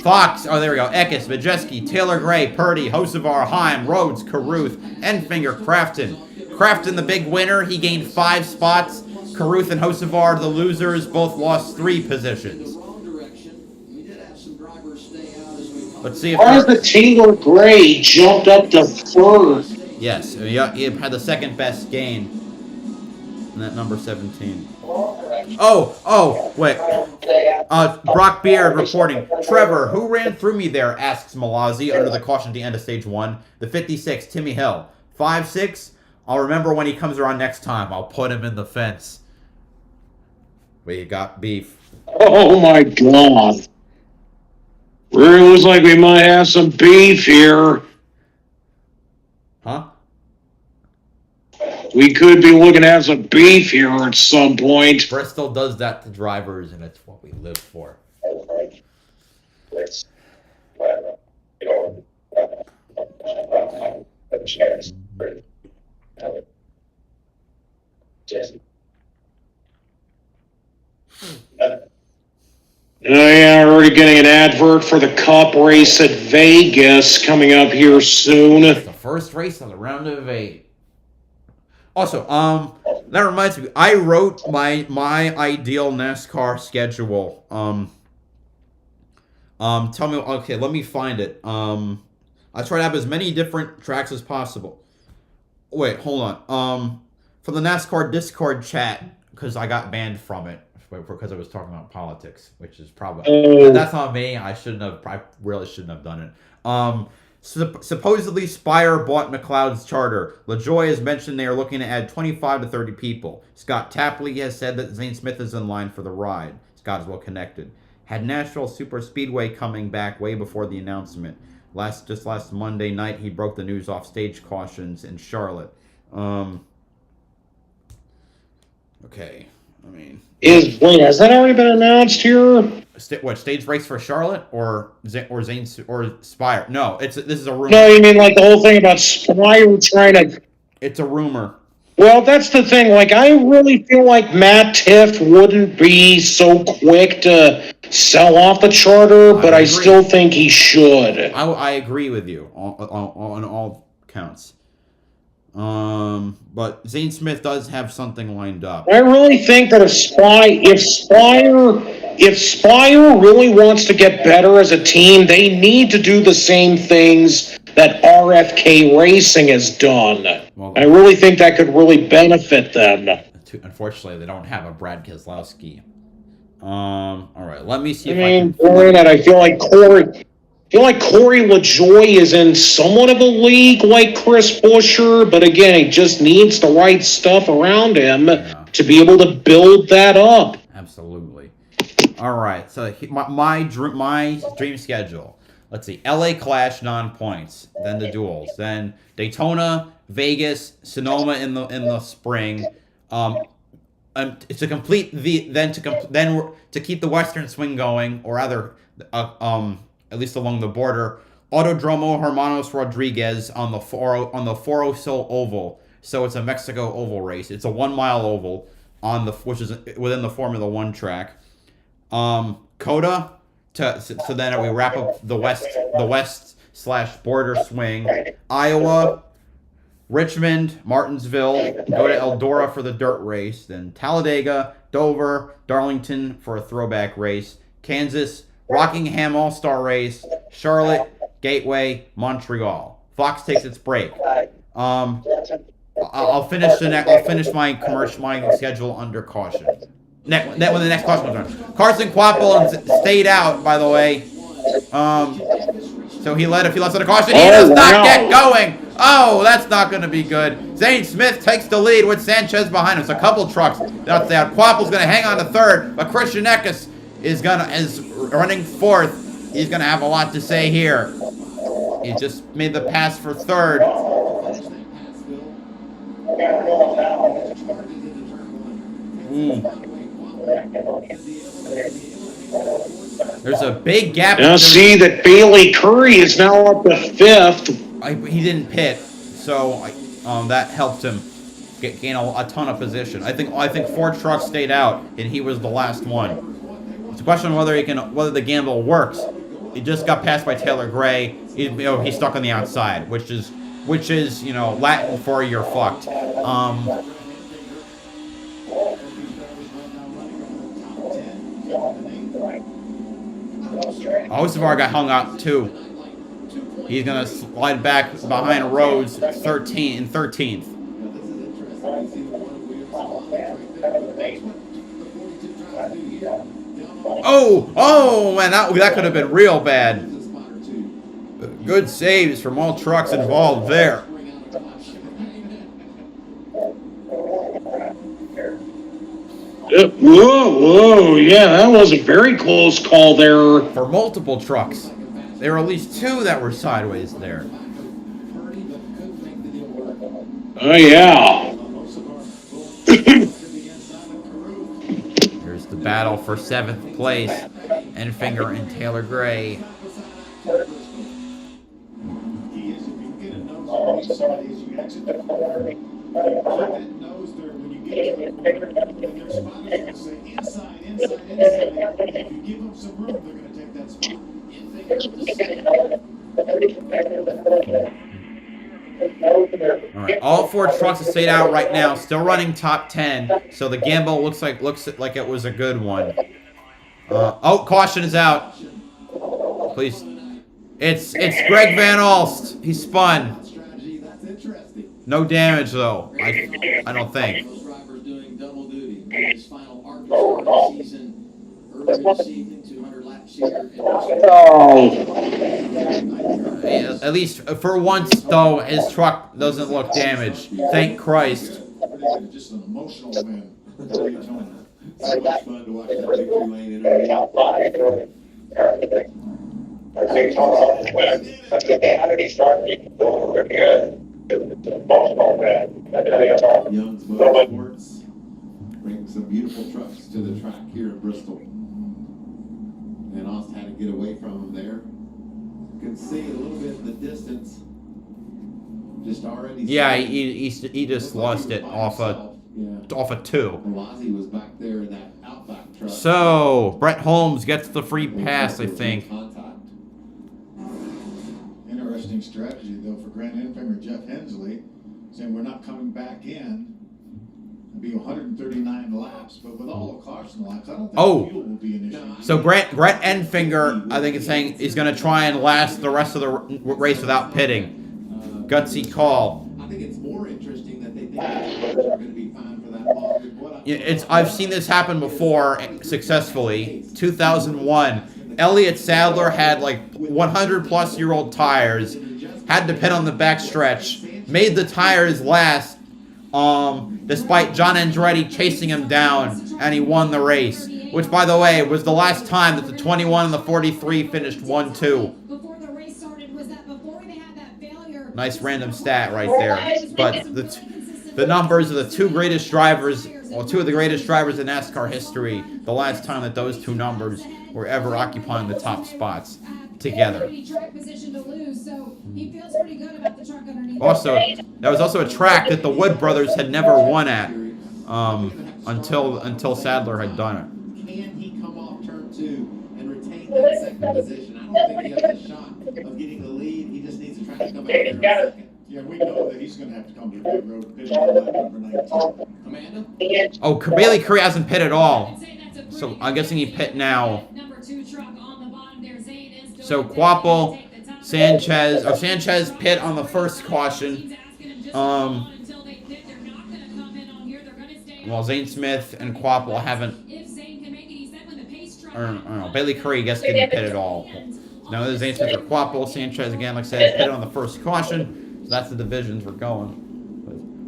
Fox. Oh, there we go. Eckes, Majeski, Taylor Gray, Purdy, Hocevar, Heim, Rhodes, Caruth, Enfinger, Crafton. Crafton, the big winner. He gained 5 spots. Caruth and Hocevar, the losers, both lost 3 positions. Let's see if Why is the Taylor Gray jumped up to 3rd? yes, he had the second best gain. And that number 17. Oh, wait. Brock Beard reporting. Trevor, who ran through me there? Asks Malazzi under the caution at the end of stage 1. The 56, Timmy Hill. 5'6". I'll remember when he comes around next time. I'll put him in the fence. We got beef. Oh my God. Really looks like we might have some beef here. Huh? We could be looking to have some beef here at some point. Bristol does that to drivers, and it's what we live for. Yeah, we're already getting an advert for the Cup race at Vegas coming up here soon. The first race of the round of 8. Also, that reminds me, I wrote my ideal NASCAR schedule. Tell me, okay, let me find it. I try to have as many different tracks as possible. Wait, hold on. For the NASCAR Discord chat, because I got banned from it because I was talking about politics, which is probably that's not me. I really shouldn't have done it. Supposedly Spire bought McLeod's charter. LaJoy has mentioned they are looking to add 25 to 30 people. Scott Tapley has said that Zane Smith is in line for the ride. Scott is well connected. Had Nashville Super Speedway coming back way before the announcement. Just last Monday night, he broke the news off stage cautions in Charlotte. Okay, I mean... Wait, has that already been announced here? What, stage race for Charlotte or Zane or Spire? No, this is a rumor. No, you mean like the whole thing about Spire trying to... It's a rumor. Well, that's the thing. Like, I really feel like Matt Tiff wouldn't be so quick to sell off the charter, but I still think he should. I agree with you on all counts. But Zane Smith does have something lined up. I really think that if Spire really wants to get better as a team, they need to do the same things that RFK Racing has done. Well, I really think that could really benefit them. Unfortunately, they don't have a Brad Keselowski. All right, let me see I feel like Corey LaJoy is in somewhat of a league like Chris Buescher, but again, he just needs the right stuff around him to be able to build that up. Absolutely. All right, so my dream schedule. Let's see, LA Clash non-points, then the duels, then Daytona, Vegas, Sonoma in the spring. To complete to keep the Western swing going, or rather, at least along the border, Autodromo Hermanos Rodriguez on the Foro Sol Oval. So it's a Mexico oval race. It's a 1-mile oval which is within the Formula 1 track. Coda so then we wrap up the west/border swing. Iowa, Richmond, Martinsville, go to Eldora for the dirt race, then Talladega, Dover, Darlington for a throwback race, Kansas, Rockingham All-Star race, Charlotte, Gateway, Montreal. Fox takes its break. I'll finish my commercial schedule under caution. When the next caution comes around. Carson Quapple stayed out, by the way. So if he left under caution, he does not get going. Oh, that's not going to be good. Zane Smith takes the lead with Sanchez behind him. So a couple trucks out there. Quapple's going to hang on to third, but Christian Eckes is running fourth. He's going to have a lot to say here. He just made the pass for third. There's a big gap. Now see that Bailey Curry is now up to fifth. He didn't pit, so that helped him gain a ton of position. I think 4 trucks stayed out, and he was the last one. It's a question of whether the gamble works. He just got passed by Taylor Gray. He's stuck on the outside, which is Latin for you're fucked. Osavar got hung out too. He's gonna slide back behind Rhodes 13th. Oh man, that could have been real bad. Good saves from all trucks involved there. Whoa, yeah, that was a very close call there. For multiple trucks. There were at least 2 that were sideways there. Oh, yeah. Here's the battle for 7th place. Enfinger and Taylor Gray. Alright, all 4 trucks have stayed out right now, still running top 10, so the gamble looks like it was a good one. Caution is out. Please. It's Greg Van Alst. He spun. No damage though. I don't think. At least for once though, his truck doesn't look damaged. Thank Christ. Just an emotional win. So much fun to watch that victory lane in our Young's Motorsports brings some beautiful trucks to the track here in Bristol. And Ost had to get away from him there. You can see a little bit in the distance. Just already. Yeah, he just lost it off a 2. Malazzi was back there in that Outback truck. So Brett Holmes gets the free pass, I think. Interesting strategy though for Grant Enfinger, Jeff Hensley, saying we're not coming back in. It'll be 139 laps, but with all the caution laps, I don't think fuel will be an issue. So Grant Enfinger, I think, is saying he's going to try and last the rest of the race without pitting. Gutsy call. I think it's more interesting that they think the are going to be fine for that long. I've seen this happen before successfully. 2001. Elliott Sadler had like 100-plus-year-old tires, had to pit on the backstretch, made the tires last, despite John Andretti chasing him down, and he won the race. Which, by the way, was the last time that the 21 and the 43 finished 1-2. Nice random stat right there. But the numbers of the 2 greatest drivers, or 2 of the greatest drivers in NASCAR history, the last time that those 2 numbers were ever occupying the top spots together. Also, that was also a track that the Wood brothers had never won at until Sadler had done it. Can he come off turn 2 and retain that second position? I don't think he has a shot of getting the lead. He just needs to try to come out there in second. Yeah, we know that he's going to have to come to the pit road, pitting on lap number 19. Amanda? Oh, Bailey Curry hasn't pit at all. So I'm guessing he pit now. So Quapple, Sanchez pit on the first caution. Well, Zane Smith and Quapple haven't. Or, I don't know. Bailey Curry, I guess, didn't pit at all. Now there's Zane Smith or Quapple. Sanchez again, like I said, pit on the first caution. So that's the divisions we're going.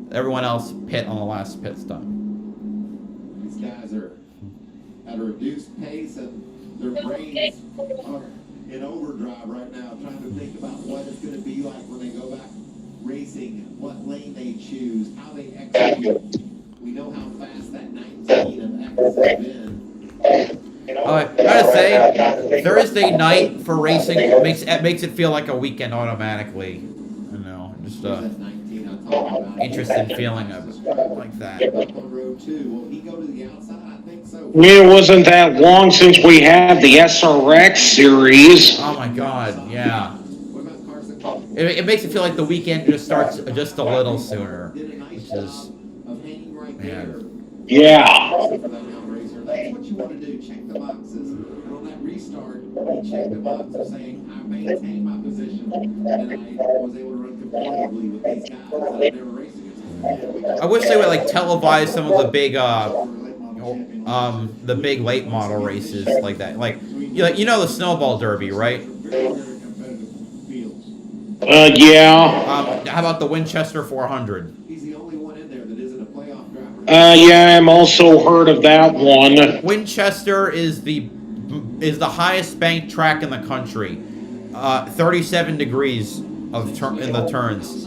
But everyone else pit on the last pit stop. These guys are at a reduced pace and their brains are in overdrive right now, trying to think about what it's going to be like when they go back racing, what lane they choose, how they execute. We know how fast that 19 of X has been. I gotta say, Thursday night for racing makes it feel like a weekend automatically. You know, just interesting feeling of like that. It wasn't that long since we had the SRX series. Oh my God, yeah. It makes it feel like the weekend just starts just a little sooner, which is yeah. That's what you want to do. Check the boxes. And on that restart, you check the box of saying, I maintained my position, and I was able to run competitively with these guys that I never raced against. I wish they would like televise some of the big late model races like that. Like you know the Snowball Derby, right? Yeah. How about the Winchester 400? He's the only one in there that isn't a playoff driver. Yeah, I'm also heard of that one. Winchester is the highest banked track in the country. 37 degrees in the turns.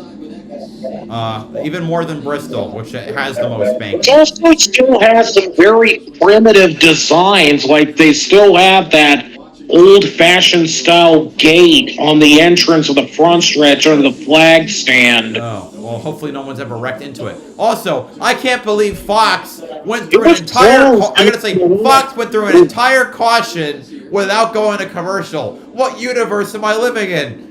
Even more than Bristol, which has the most banked. It also still has some very primitive designs, like they still have that old-fashioned style gate on the entrance of the front stretch under the flag stand. Oh, well, hopefully no one's ever wrecked into it. Also, I can't believe Fox went through an entire... Fox went through an entire caution without going to commercial. What universe am I living in?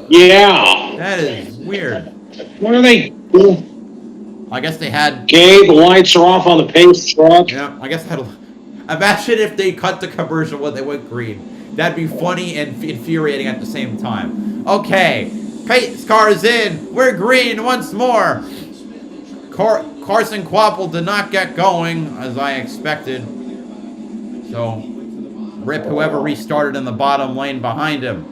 Yeah. That is weird. What are they? I guess they had... Okay, the lights are off on the pace truck. Yeah, I guess they had... Imagine if they cut the commercial when they went green. That'd be funny and infuriating at the same time. Okay, pace car is in. We're green once more. Carson Quapple did not get going as I expected. So, rip whoever restarted in the bottom lane behind him.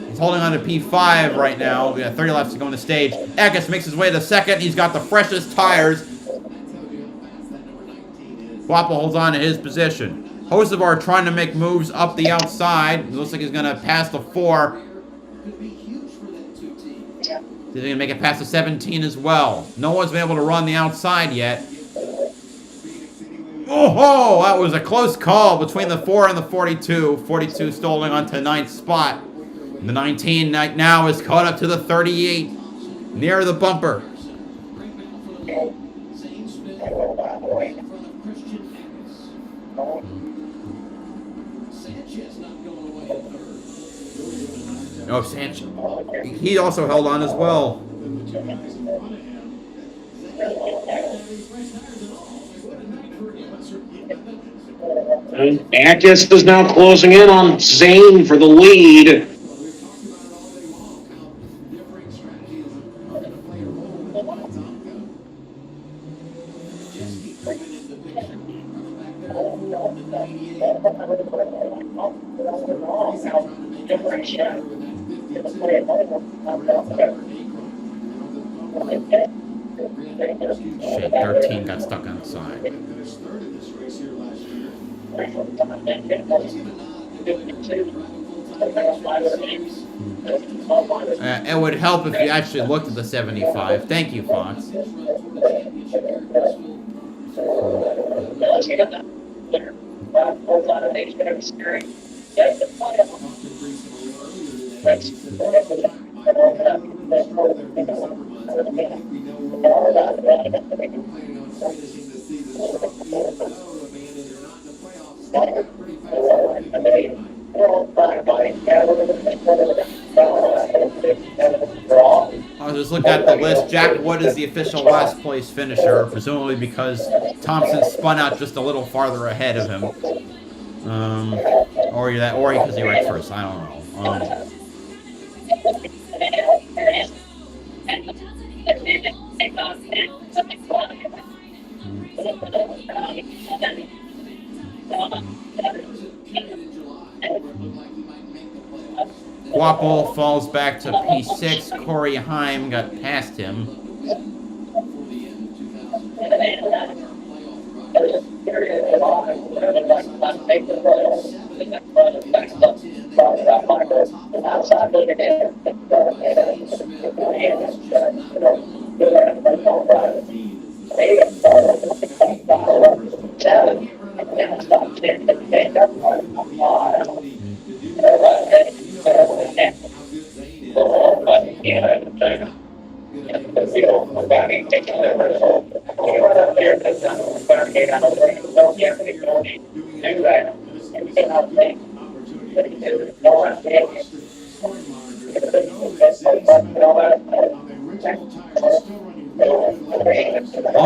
He's holding on to P5 right now. We got 30 laps to go on the stage. Eckes makes his way to second. He's got the freshest tires. Quapple holds on to his position. Hocevar trying to make moves up the outside. It looks like he's going to pass the 4. He's going to make it past the 17 as well. No one's been able to run the outside yet. Oh, that was a close call between the 4 and the 42. 42 stoling onto 9th spot. The 19 now is caught up to the 38. Near the bumper. Oh, Sanchez. He also held on as well. Eckes is now closing in on Zane for the lead. Shit, 13 got stuck on the side. It would help if you actually looked at the 75. Thank you, Fox. let's look at the list. Jack Wood is the official last place finisher, presumably because Thompson spun out just a little farther ahead of him. Or because he wrecked first. I don't know. Guapo falls back to P6. Corey Heim got past him.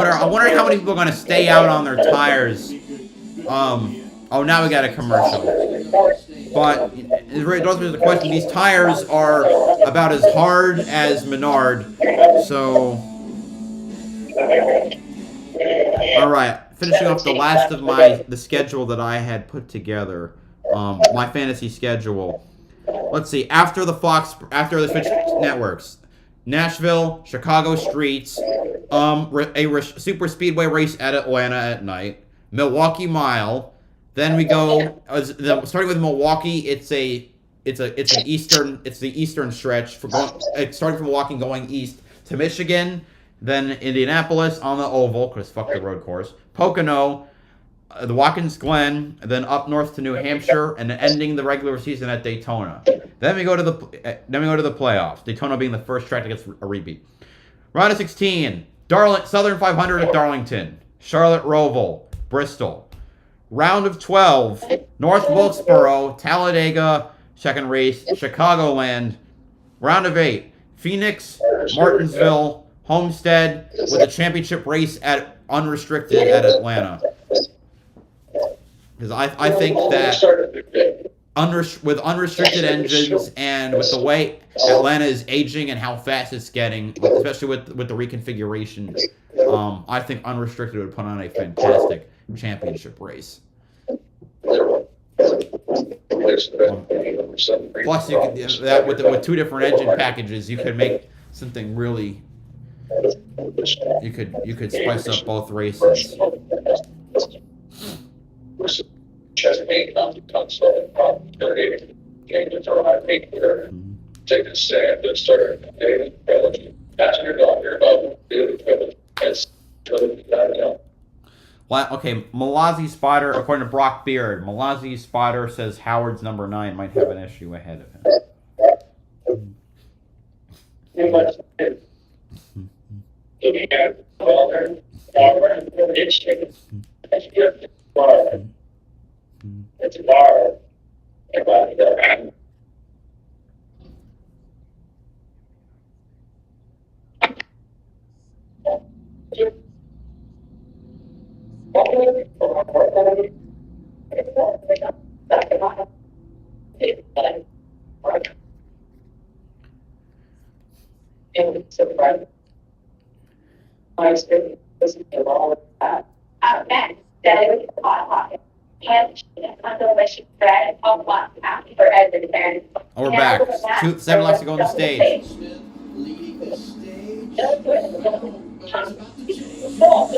I wonder how many people are going to stay out on their tires. Oh, now we got a commercial. But it does raise the question. These tires are about as hard as Menard. So, all right. Finishing off the last of the schedule that I had put together. My fantasy schedule. Let's see. After the Switch networks, Nashville, Chicago streets, a super speedway race at Atlanta at night, Milwaukee Mile. Then we go starting with Milwaukee. It's the eastern stretch for starting from Milwaukee going east to Michigan. Then Indianapolis on the oval because fuck the road course. Pocono, the Watkins Glen, and then up north to New Hampshire, and then ending the regular season at Daytona. Then we go to the playoffs. Daytona being the first track that gets a repeat. Round of 16, Southern 500 at Darlington, Charlotte Roval, Bristol. Round of 12, North Wilkesboro, Talladega, second race, Chicagoland. Round of 8, Phoenix, Martinsville, Homestead, with a championship race at unrestricted at Atlanta. Because I think that with unrestricted engines and with the way Atlanta is aging and how fast it's getting, especially with the reconfiguration, I think unrestricted would put on a fantastic championship race. Plus, you could with two different engine packages, you could make something really. You could spice up both races. Take a stand and start a daily trilogy. Ask your doctor about daily trilogy. Well, okay, Malazzi Spotter, according to Brock Beard, Malazzi Spotter says Howard's number 9 might have an issue ahead of him. Oh, we're back. 7 laps to go on the stage.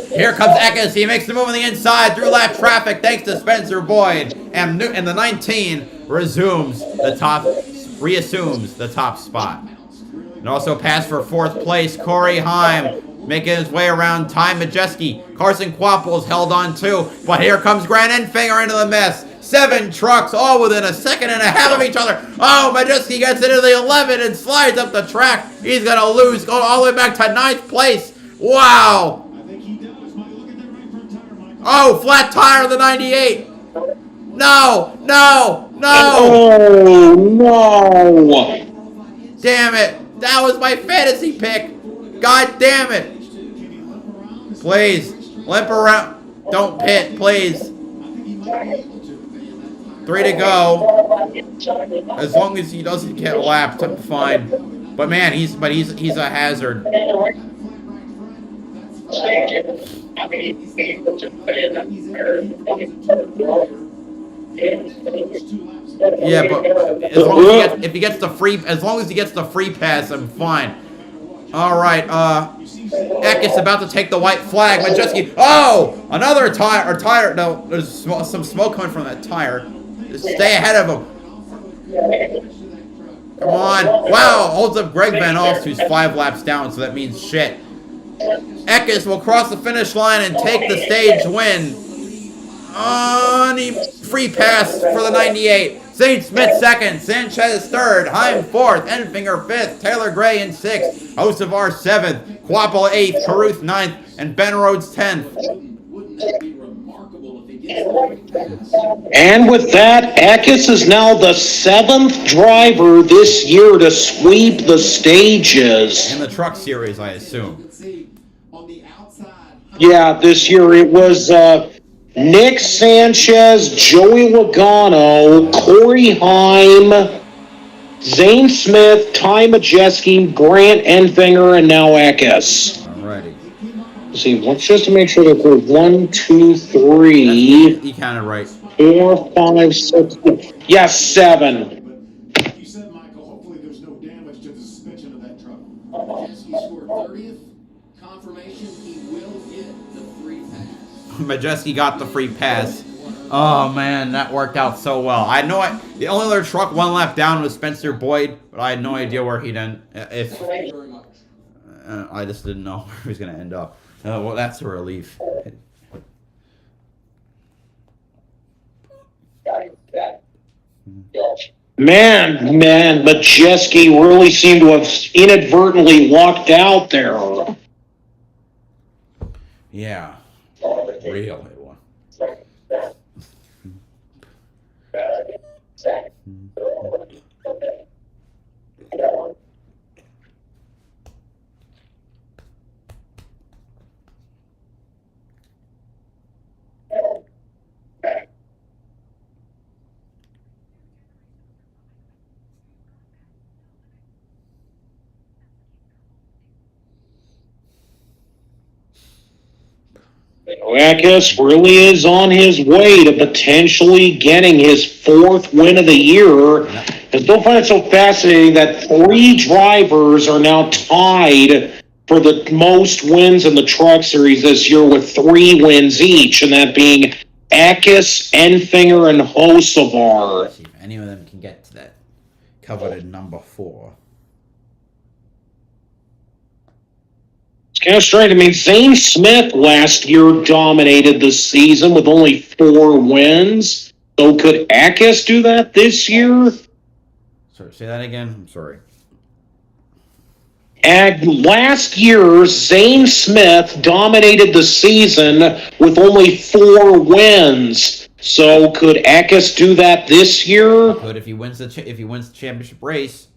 Here comes Eckes. He makes the move on the inside through lap traffic thanks to Spencer Boyd. And the 19 reassumes the top spot. And also pass for 4th place, Corey Heim making his way around Ty Majeski. Carson Quapple is held on too, but here comes Grant Enfinger into the mess. 7 trucks all within a second and a half of each other. Oh, Majeski gets into the 11 and slides up the track. He's going to lose, going all the way back to 9th place. Wow. I think he does. Mike, look at that right front tire, Mike. Oh, flat tire of the 98. No, no, no. Oh, no. Damn it. That was my fantasy pick. God damn it. Please, limp around. Don't pit, please. 3 to go. As long as he doesn't get lapped, I'm fine. But man, he's a hazard. Yeah, but as long as if he gets the free, as long as he gets the free pass, I'm fine. All right, Eckes about to take the white flag. Majeski. Oh, another tire. No, there's some smoke coming from that tire. Just stay ahead of him. Come on. Wow, holds up Greg Van Alst, who's 5 laps down, so that means shit. Eckes will cross the finish line and take the stage win. Free pass for the 98. Zane Smith 2nd, Sanchez 3rd, Heim 4th, Enfinger 5th, Taylor Gray in 6th, Hocevar 7th, Quapple 8th, Caruth 9th, and Ben Rhodes 10th. And with that, Eckes is now the 7th driver this year to sweep the stages. In the truck series, I assume. Yeah, this year it was Nick Sanchez, Joey Logano, Corey Heim, Zane Smith, Ty Majeski, Grant Enfinger, and now Eckes. Alrighty. Let's see, let's just make sure that there's 1, 2, 3. You counted right. 4, 5, 6. Yes, 7. But you said, Michael, hopefully there's no damage to the suspension of that truck. Majeski scored 30th. Confirmation he will get the free pass. Majeski got the free pass. Oh man, that worked out so well. I know the only other truck 1 lap down was Spencer Boyd, but I had no idea where he'd end. I just didn't know where he was gonna end up. Well, that's a relief. Man, Majeski really seemed to have inadvertently lucked out there. Yeah. Real it was. Eckes really is on his way to potentially getting his 4th win of the year. I still find it so fascinating that 3 drivers are now tied for the most wins in the Truck Series this year with 3 wins each, and that being Eckes, Enfinger, and Hocevar. Let's see if any of them can get to that coveted number 4. It's kind of strange. I mean, Zane Smith last year dominated the season with only 4 wins. So could Eckes do that this year? Sorry, say that again. I'm sorry. And last year, Zane Smith dominated the season with only 4 wins. So could Eckes do that this year? But if he wins the championship race.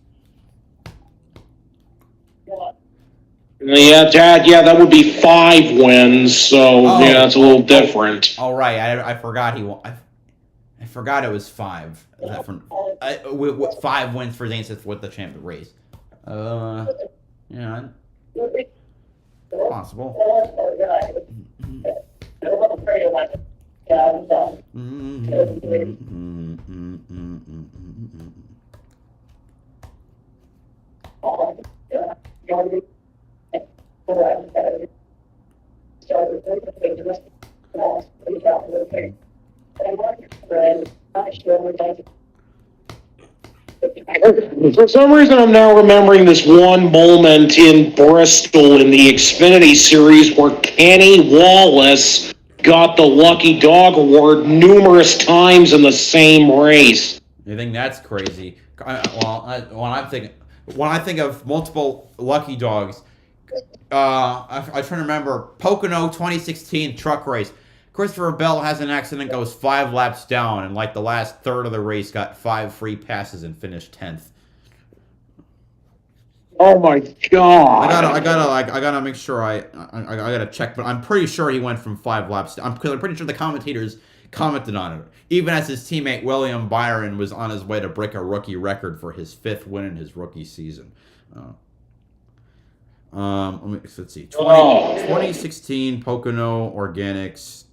Yeah, that would be 5 wins. So yeah, that's a little different. All right, I forgot he won. I forgot it was 5. Is that from 5 wins for Zane Smith with the championship race? Yeah, possible. For some reason, I'm now remembering this one moment in Bristol in the Xfinity Series where Kenny Wallace got the Lucky Dog Award numerous times in the same race. You think that's crazy? When I think of multiple Lucky Dogs, I try to remember Pocono 2016 truck race. Christopher Bell has an accident, goes 5 laps down, and like the last third of the race got 5 free passes and finished 10th. Oh my god! I gotta make sure I gotta check, but I'm pretty sure he went from 5 laps. Because I'm pretty sure the commentators commented on it, even as his teammate William Byron was on his way to break a rookie record for his 5th win in his rookie season. Let's see. 2016 Pocono Organics,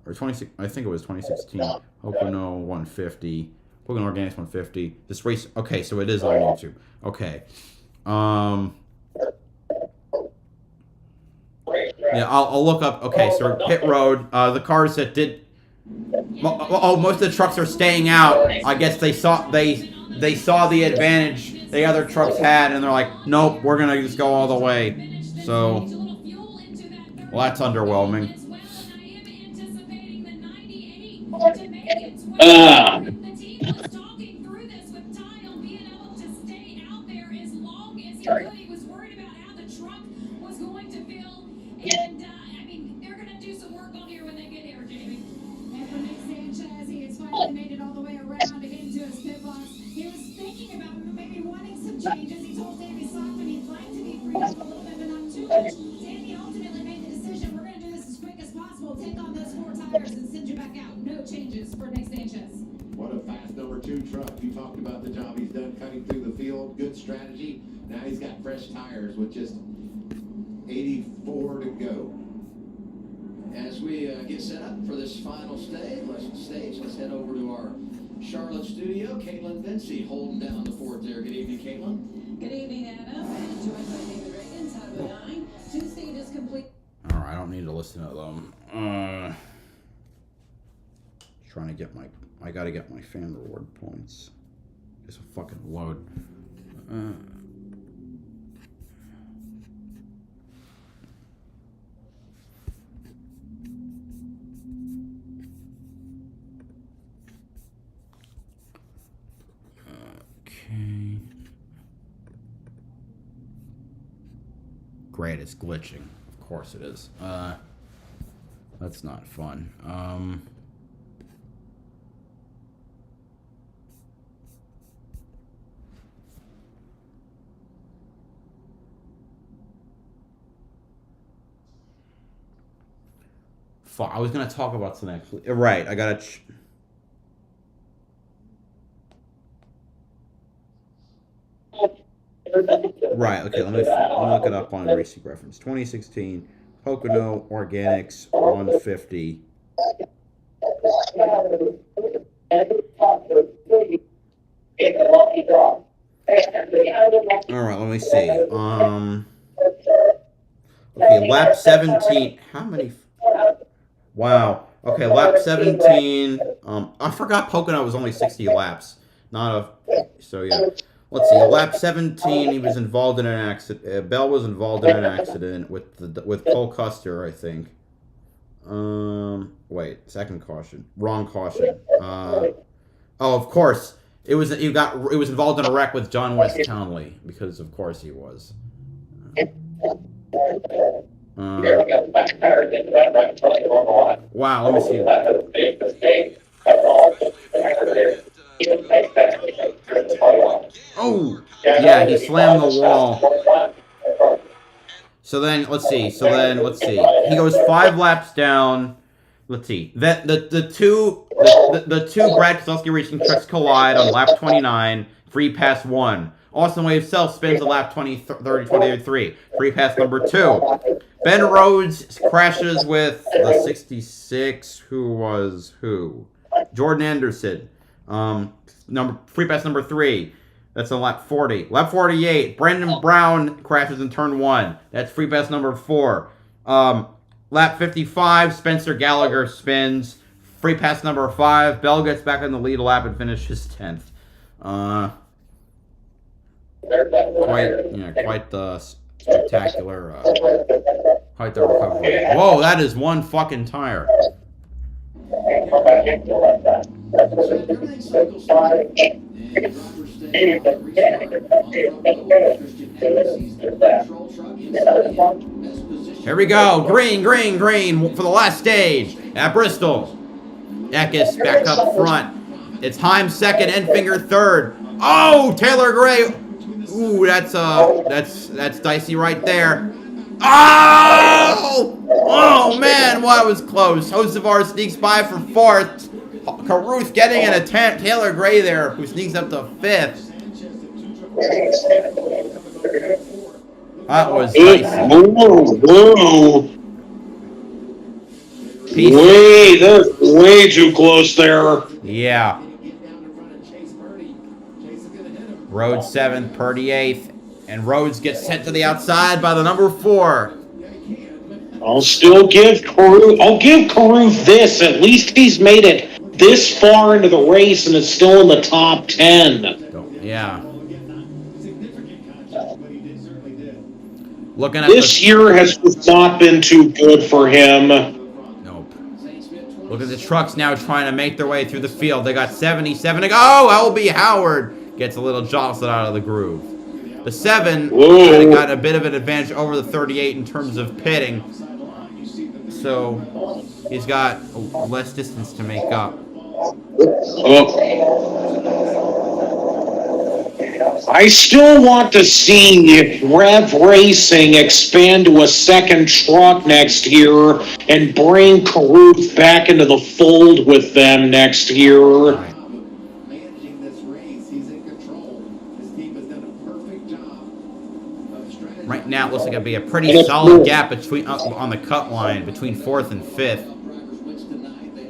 or 26. I think it was 2016 Pocono 150. Pocono Organics 150. This race. Okay, so it is on YouTube. Okay. Yeah, I'll look up. Okay, so pit road. The cars that did. Oh, most of the trucks are staying out. I guess they saw the advantage the other trucks had, and they're like, nope, we're gonna just go all the way. So, well, that's underwhelming. He was worried about how the truck was going to feel, and I mean, they're going to do some work on here when they get here, Jamie. And for Nick Sanchez, he has finally made it all the way around into his pit box. He was thinking about maybe wanting some changes. He told Danny Stockman he'd like to be freed up a little bit, but not too much. Danny ultimately made the decision, we're going to do this as quick as possible, take on those 4 tires and send you back out. No changes for Nick Sanchez. What a fast number 2 truck. You talked about the job he's done cutting through the field. Good strategy. Now he's got fresh tires with just 84 to go. As we get set up for this final stage, let's head over to our Charlotte studio. Caitlin Vinci holding down the fort there. Good evening, Caitlin. Good evening, Adam. And joined by David Reagan, top of the 9. 2 stages complete. All right, I don't need to listen to them. Trying to get I gotta get my fan reward points. Just a fucking load. Okay. Great, it's glitching. Of course it is. That's not fun. I was gonna talk about something actually. Right, I gotta. Right, okay, let me look it up on Racing Reference. 2016 Pocono Organics 150. Alright, let me see. Okay, lap 17. How many? Wow. Okay, lap 17. I forgot Pocono was only 60 laps. So yeah. Let's see. Lap 17, he was involved in an accident. Bell was involved in an accident with Cole Custer, I think. Wait, second caution. Wrong caution. Oh, of course. It was involved in a wreck with John West Townley, because of course he was. Wow, let me see. Oh, yeah, he slammed the wall. So then, let's see. He goes 5 laps down. Let's see. The two Brad Keselowski racing trucks collide on lap 29. Free pass 1. Austin Wave self spins at lap 23. Free pass number 2. Ben Rhodes crashes with the 66. Who was who? Jordan Anderson. Free pass number 3. That's on lap 40. Lap 48. Brendan Brown crashes in turn 1. That's free pass number 4. Lap 55. Spencer Gallagher spins. Free pass number 5. Bell gets back in the lead lap and finishes 10th. Quite the spectacular. Quite the recovery. Whoa, that is one fucking tire. Here we go. Green for the last stage at Bristol. Eckes back up front. It's Heim second, Enfinger third. Oh, Taylor Gray. Ooh, that's dicey right there. Oh! Oh man, well, that was close. Hocevar sneaks by for 4th. Caruth getting an attempt. Taylor Gray there, who sneaks up to 5th. That was dicey. Whoa. That's way too close there. Yeah. Rhodes 7th, Purdy 8th. And Rhodes gets sent to the outside by the number 4. I'll give Caruth this. At least he's made it this far into the race and is still in the top 10. Yeah. Looking at this year has not been too good for him. Nope. Look at the trucks now trying to make their way through the field. They got 77 to go. Oh, LB Howard gets a little jostled out of the groove. The 7 got a bit of an advantage over the 38 in terms of pitting. So he's got less distance to make up. I still want to see Rev Racing expand to a second truck next year and bring Caruth back into the fold with them next year. Managing this race, he's in control. His team has done a perfect job of strategy. Right now, it looks like it'd be a pretty solid gap between on the cut line between 4th and 5th.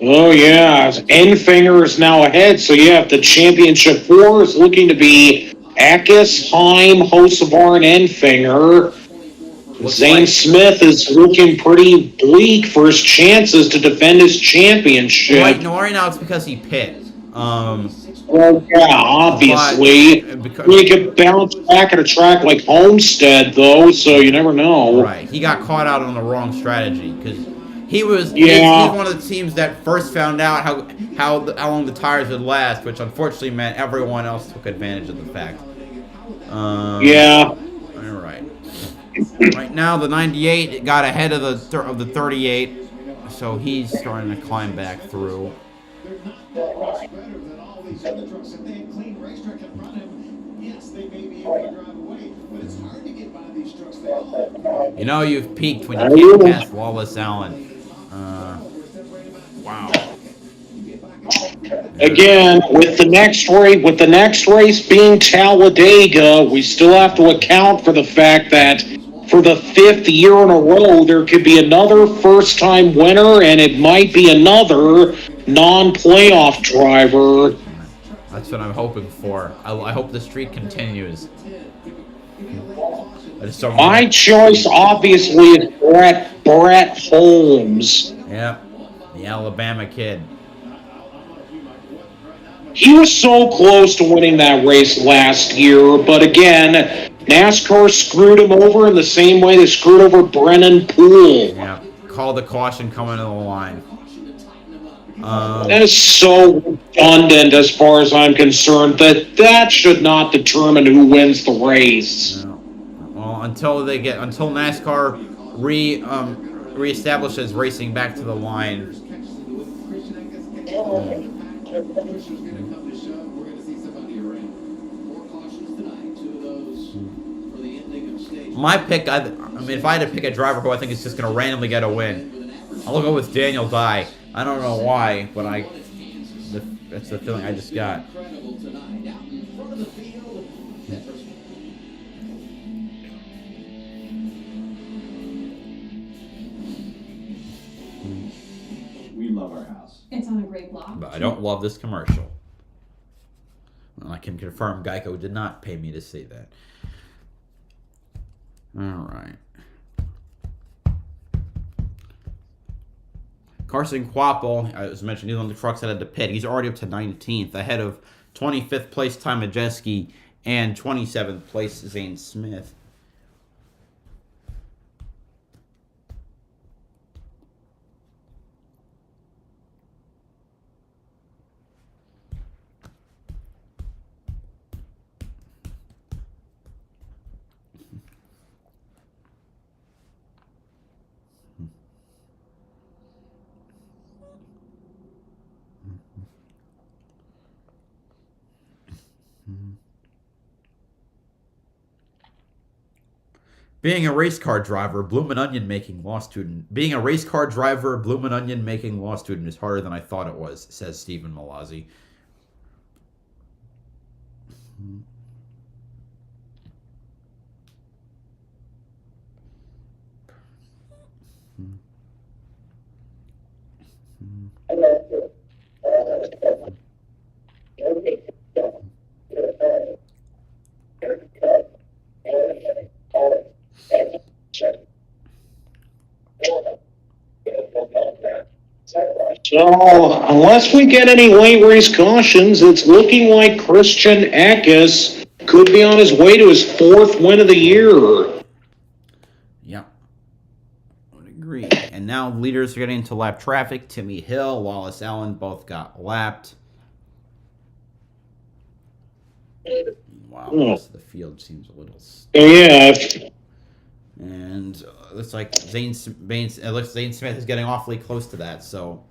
Oh yeah, Enfinger is now ahead, so you have the championship 4 is looking to be Eckes, Heim, Hocevar, and Enfinger. Zane Smith is looking pretty bleak for his chances to defend his championship. Right now it's because he pit. Well, yeah, obviously. You could bounce back at a track like Homestead, though, so you never know. Right, he got caught out on the wrong strategy because he's one of the teams that first found out how long the tires would last, which unfortunately meant everyone else took advantage of the fact. Yeah. All right. Right now, the 98 got ahead of the 38, so he's starting to climb back through. They're not that much better than all these other trucks. If they had clean racetrack in front of them, yes, they may be able to drive away, but it's hard to get by these trucks. They all. You know you've peaked when you can't pass Wallace Allen. Wow. Again, with the next race being Talladega, we still have to account for the fact that for the 5th year in a row, there could be another first-time winner, and it might be another non-playoff driver. That's what I'm hoping for. I hope the streak continues. My choice, obviously, is Brett Holmes. Yep, the Alabama kid. He was so close to winning that race last year, but again, NASCAR screwed him over in the same way they screwed over Brennan Poole. Yeah, call the caution coming to the line. That is so redundant as far as I'm concerned that should not determine who wins the race. No. Well, until NASCAR reestablishes racing back to the line. My pick, I mean, if I had to pick a driver who I think is just going to randomly get a win, I'll go with Daniel Dye. I don't know why, but that's the feeling I just got. We love our house. It's on a great block. But I don't love this commercial. Well, I can confirm Geico did not pay me to say that. All right. Carson Quapple, as mentioned, he's on the trucks that had to pit. He's already up to 19th, ahead of 25th place Ty Majeski and 27th place Zane Smith. Being a race car driver, bloomin' onion making law student. Being a race car driver, bloomin' onion making law student is harder than I thought it was, says Stephen Malazzi. So, unless we get any late race cautions, it's looking like Christian Eckes could be on his way to his 4th win of the year. Yeah, I would agree. And now leaders are getting into lap traffic. Timmy Hill, Wallace Allen both got lapped. Wow, the rest of the field seems a little... Yeah. And looks like Zane Smith is getting awfully close to that, so...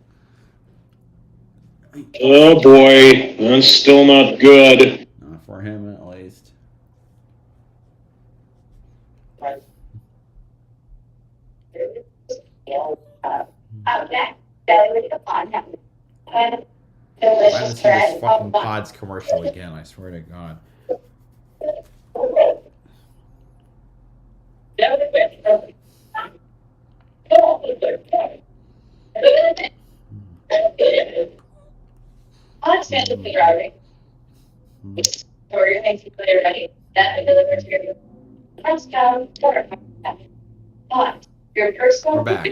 Oh boy, that's still not good. Not for him, at least. I haven't seen this fucking Pods commercial again, I swear to God. Constantly driving. Or your things clear ready. That will deliver to your house down or but your personal. We're back.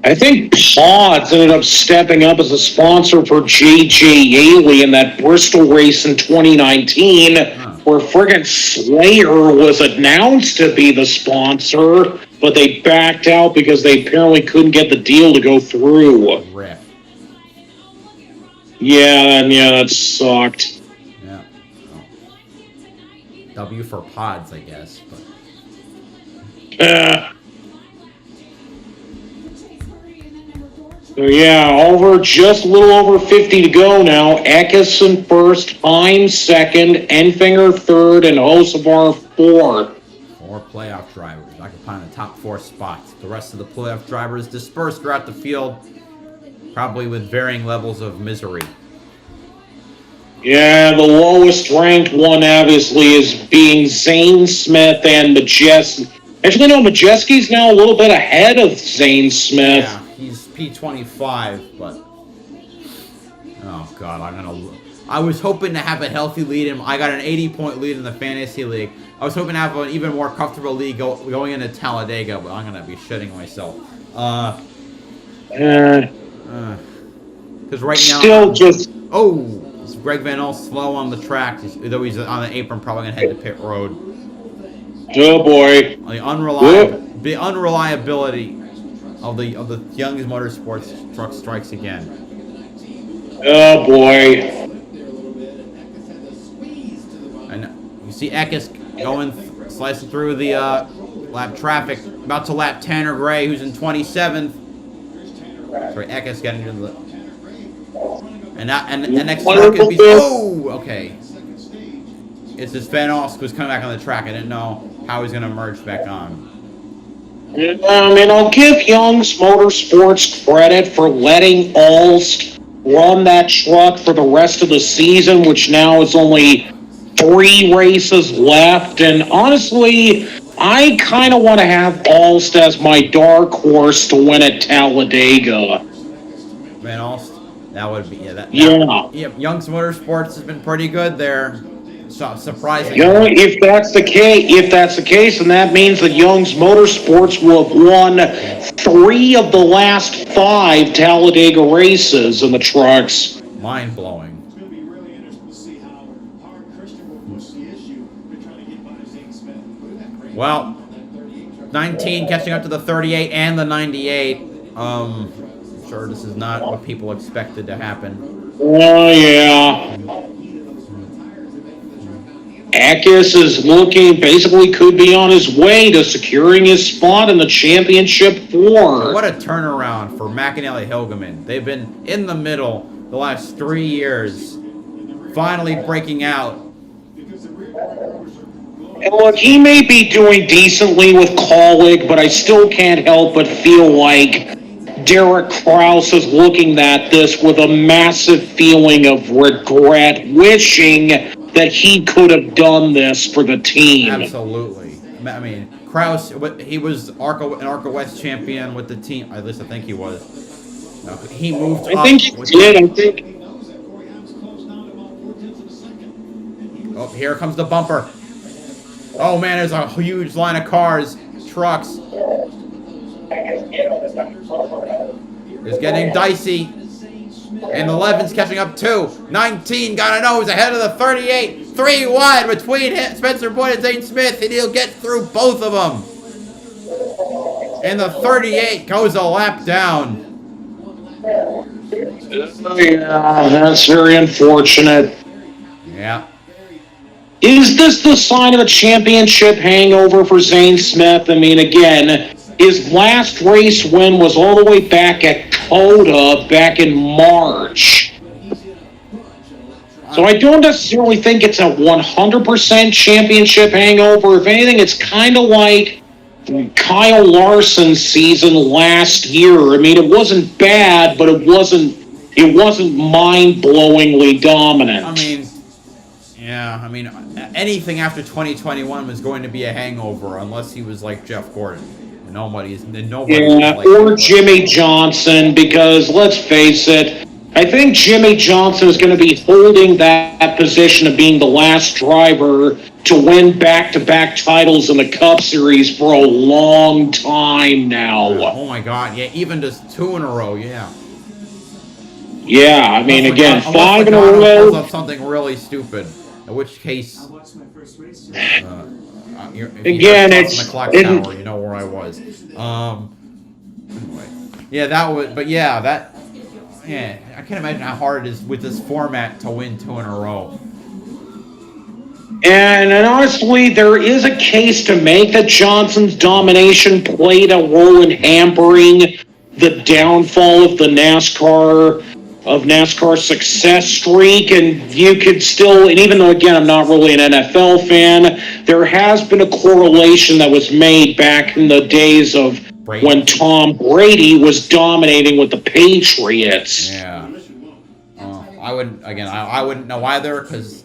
I think Pods ended up stepping up as a sponsor for J.J. Yaley in that Bristol race in 2019, where friggin' Slayer was announced to be the sponsor, but they backed out because they apparently couldn't get the deal to go through. Rip. Yeah, that sucked. Yeah. Oh. W for Pods, I guess. But. So yeah, just a little over 50 to go now. Eckes in first, Hines second, Enfinger third, and Hocevar fourth. 4 playoff drivers occupying the top 4 spots. The rest of the playoff drivers dispersed throughout the field, probably with varying levels of misery. Yeah, the lowest ranked one, obviously, is being Zane Smith and Majeski. Actually, no, Majeski's now a little bit ahead of Zane Smith. Yeah, he's P25, but... Oh, God, I was hoping to have a healthy lead. I got an 80-point lead in the fantasy league. I was hoping to have an even more comfortable lead going into Talladega, but I'm going to be shitting myself. Because right now... Still just... Oh! Greg Van All slow on the track, though he's on the apron, probably going to head to pit road. Oh, boy. The unreliability of the Young's Motorsports truck strikes again. Oh, boy. And you see Eckes slicing through the lap traffic, about to lap Tanner Gray, who's in 27th. Sorry, Eckes getting into the... And the next truck is... Oh, okay. It's this Van Alst was coming back on the track. I didn't know how he's going to merge back on. And I'll give Young's Motorsports credit for letting Alst run that truck for the rest of the season, which now is only 3 races left. And honestly, I kind of want to have Alst as my dark horse to win at Talladega. Van Alst? That would be, yeah. Yeah. Young's Motorsports has been pretty good there. So surprising. If that's the case, then that means that Young's Motorsports will have won 3 of the last 5 Talladega races in the trucks. Mind blowing. It's going to be really interesting to see how hard Christian will push the issue to try to get by Zane Smith. Well, 19 catching up to the 38 and the 98. I'm sure this is not what people expected to happen. Oh, yeah. Eckes is basically could be on his way to securing his spot in the championship 4. What a turnaround for McAnally Hilgeman. They've been in the middle the last 3 years, finally breaking out. And look, he may be doing decently with Colleague, but I still can't help but feel like Derek Kraus is looking at this with a massive feeling of regret, wishing that he could have done this for the team. Absolutely. I mean, Kraus, he was an Arca West champion with the team. At least I think he was. No, he moved up. I think he did. I think. Oh, here comes the bumper. Oh man, there's a huge line of cars, trucks. It's getting dicey. And 11's catching up too. 19 got a nose ahead of the 38. 3 wide between Spencer Boyd and Zane Smith, and he'll get through both of them. And the 38 goes a lap down. Yeah, that's very unfortunate. Yeah. Is this the sign of a championship hangover for Zane Smith? I mean, again, his last race win was all the way back at Coda back in March. So I don't necessarily think it's a 100% championship hangover. If anything, it's kind of like Kyle Larson's season last year. I mean, it wasn't bad, but it wasn't mind-blowingly dominant. I mean, yeah, I mean, anything after 2021 was going to be a hangover unless he was like Jeff Gordon. Nobody yeah, like or Jimmy Johnson, because let's face it, I think Jimmy Johnson is going to be holding that position of being the last driver to win back-to-back titles in the Cup Series for a long time now. Oh my God, yeah, even just 2 in a row, yeah. Yeah, I mean, again, 5 in a row. Pulls up something really stupid, in which case, again, it's the clock tower. You know where I was. Anyway, yeah, that would, but yeah, that, yeah, I can't imagine how hard it is with this format to win 2 in a row. And honestly, there is a case to make that Johnson's domination played a role in hampering the downfall of the NASCAR success streak, and you could still, and even though, again, I'm not really an NFL fan, there has been a correlation that was made back in the days of Brady. When Tom Brady was dominating with the Patriots. Yeah. I wouldn't know either, because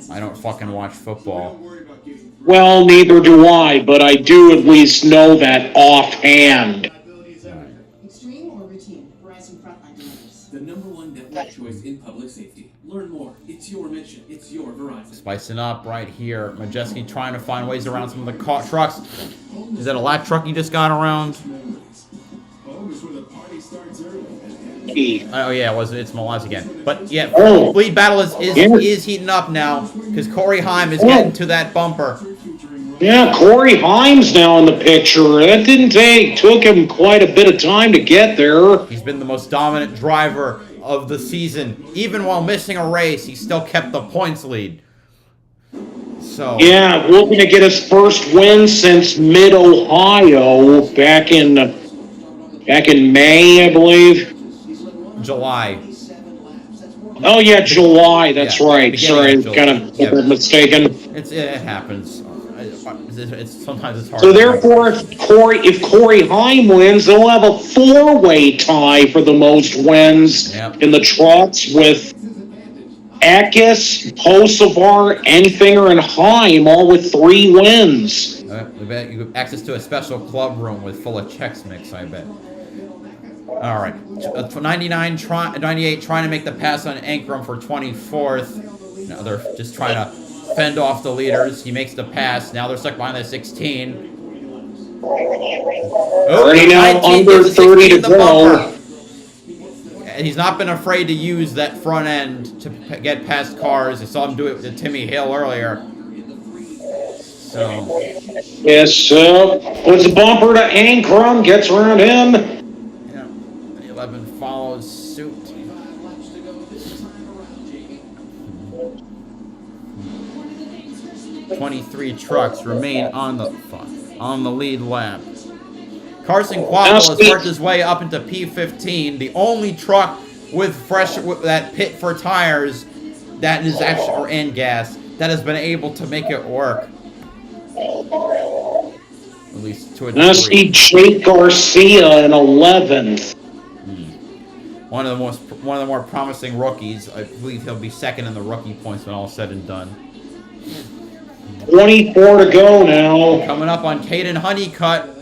I don't fucking watch football. Well, neither do I, but I do at least know that offhand. Extreme or routine? Verizon Frontline delivers. The #1 network choice in public safety. Learn more. It's your mission. It's your Verizon. Spicing up right here. Majeski trying to find ways around some of the trucks. Is that a lap truck he just got around? Oh yeah, it's Malaz again. But yeah, lead battle is heating up now because Corey Heim is getting to that bumper. Yeah, Corey Haim's now in the picture. That took him quite a bit of time to get there. He's been the most dominant driver of the season. Even while missing a race, he still kept the points lead. So yeah, looking to get his first win since Mid-Ohio back in May, I believe. July. Oh yeah, July. That's right. Sorry, I'm kind of mistaken. It happens. Sometimes it's hard. So therefore, if Corey Heim wins, they'll have a 4-way tie for the most wins in the trucks with Eckes, Hocevar, Enfinger, and Heim, all with 3 wins. I bet you have access to a special club room full of Chex Mix, I bet. All right. 98 trying to make the pass on Ankrum for 24th. Now they're just trying to fend off the leaders. He makes the pass. Now they're stuck behind the 16. Already now under 30 to go. And he's not been afraid to use that front end to get past cars. I saw him do it with Timmy Hill earlier. So. Yes, puts a bumper to Ankrum, gets around him. Yeah, 11 follows suit. 23 trucks remain on the lead lap. Carson Quapple has worked his way up into P15, the only truck with that pit for tires that is actually and gas that has been able to make it work. At least to a Now see degree. Jake Garcia in 11th. One of the more promising rookies. I believe he'll be second in the rookie points when all is said and done. 24 to go now. Coming up on Caden Honeycutt,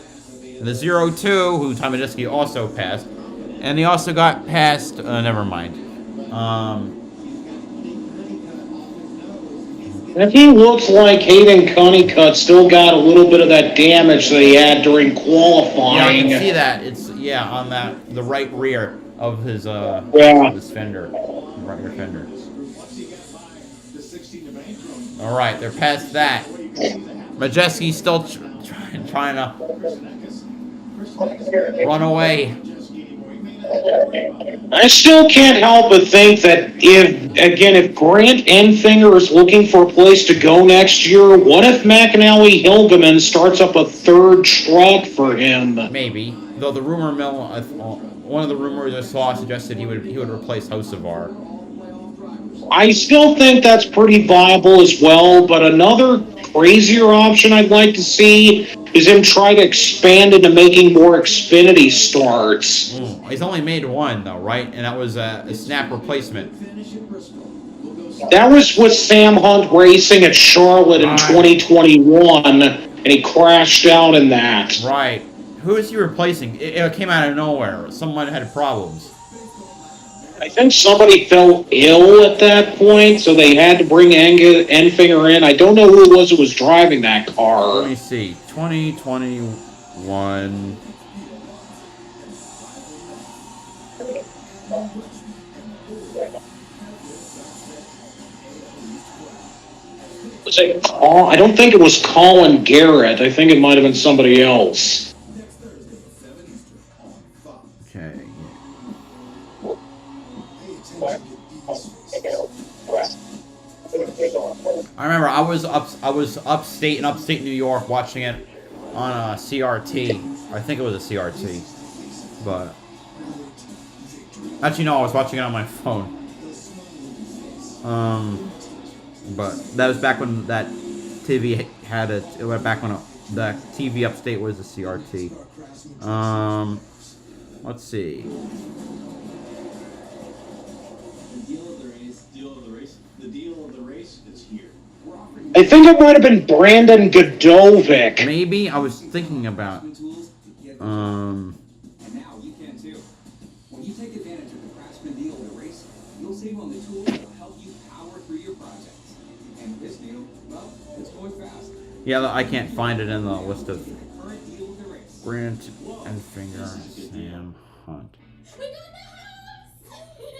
the 0-2, who Tom Majeski also passed. And he also got past, never mind. If he looks like Hayden Honeycutt still got a little bit of that damage that he had during qualifying. Yeah, I can see that. It's, yeah, on the right rear of his, his fender. Right rear fender. All right, they're past that. Majeski's still trying to run away. I still can't help but think that if Grant Enfinger is looking for a place to go next year, what if McAnally Hilgeman starts up a third truck for him? Maybe, though the rumor mill, one of the rumors I saw suggested he would replace Hocevar. I still think that's pretty viable as well, but another crazier option I'd like to see is him try to expand into making more Xfinity starts. He's only made one, though, right? And that was a snap replacement. That was with Sam Hunt Racing at Charlotte in 2021, and he crashed out in that. Right. Who is he replacing? It came out of nowhere. Someone had problems. I think somebody fell ill at that point, so they had to bring Enfinger in. I don't know who it was who was driving that car. Let me see. 2021. Was it I don't think it was Colin Garrett. I think it might have been somebody else. Okay. I remember I was upstate in upstate New York watching it on a CRT. I think it was a CRT, but actually no, I was watching it on my phone. But that was back when that TV had it. It went back when the TV upstate was a CRT. Let's see. I think it might have been Brandon Godovic. Maybe I was thinking about. And now you can too. When you take advantage of the Craftsman deal at a race, you'll save on the tools that will help you power through your projects. And this deal, well, it's going fast. Yeah, I can't find it in the list of Grant Enfinger, Sam Hunt.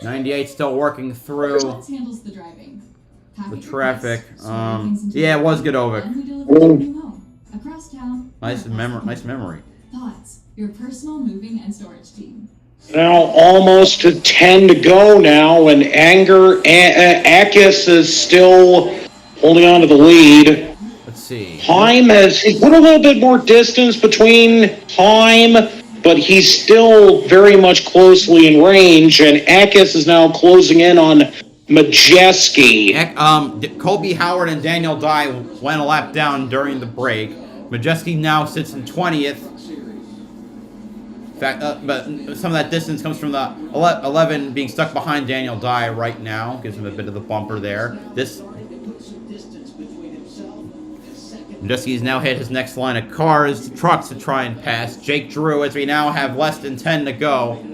98 still working through handles the driving. the traffic. Yeah, it was Godovic. Across town. Nice memory. Thoughts. Your personal moving and storage team. Now almost to 10 to go now, and Akis is still holding on to the lead. Let's see. Heim he put a little bit more distance between Heim, but he's still very much closely in range, and Akis is now closing in on Majeski. Colby Howard and Daniel Dye went a lap down during the break. Majeski now sits in 20th. In fact, but some of that distance comes from the 11 being stuck behind Daniel Dye right now. Gives him a bit of the bumper there. Majeski's now hit his next line of trucks to try and pass Jake Drew as we now have less than 10 to go.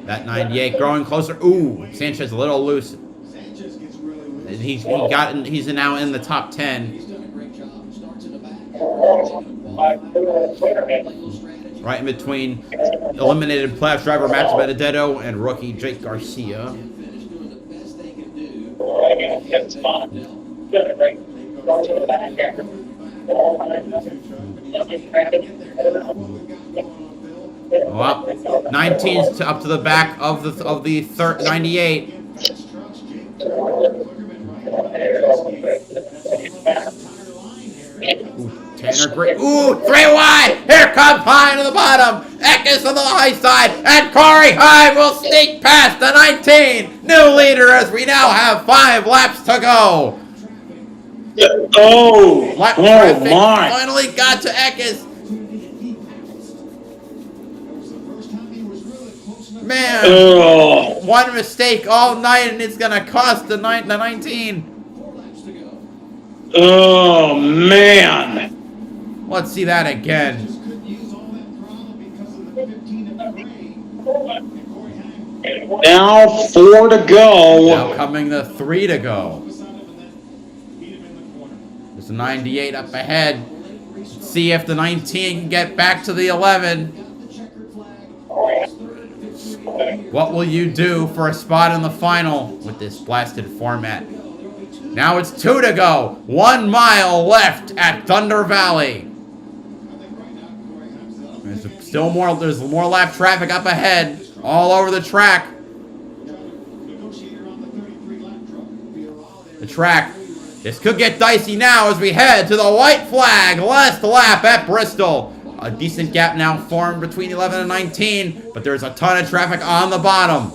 That 98 growing closer. Ooh, Sanchez a little loose. He's now in the top 10. Right in between eliminated playoff driver Max Benedetto and rookie Jake Garcia. Well, 19's up to the back of the 98. Ooh, Tanner Green. Ooh, 3 wide. Here comes Hine to the bottom. Eckes on the high side. And Corey Hine will sneak past the 19. New leader as we now have 5 laps to go. Oh, Lap oh traffic my. finally got to Eckes. Man, one mistake all night and it's going to cost the 19. Oh, man. Let's see that again. Now 4 to go. Now coming the 3 to go. There's a 98 up ahead. Let's see if the 19 can get back to the 11. What will you do for a spot in the final with this blasted format? Now it's 2 to go. 1 mile left at Thunder Valley. There's more lap traffic up ahead, all over the track. The track. This could get dicey now as we head to the white flag. Last lap at Bristol. A decent gap now formed between 11 and 19, but there's a ton of traffic on the bottom.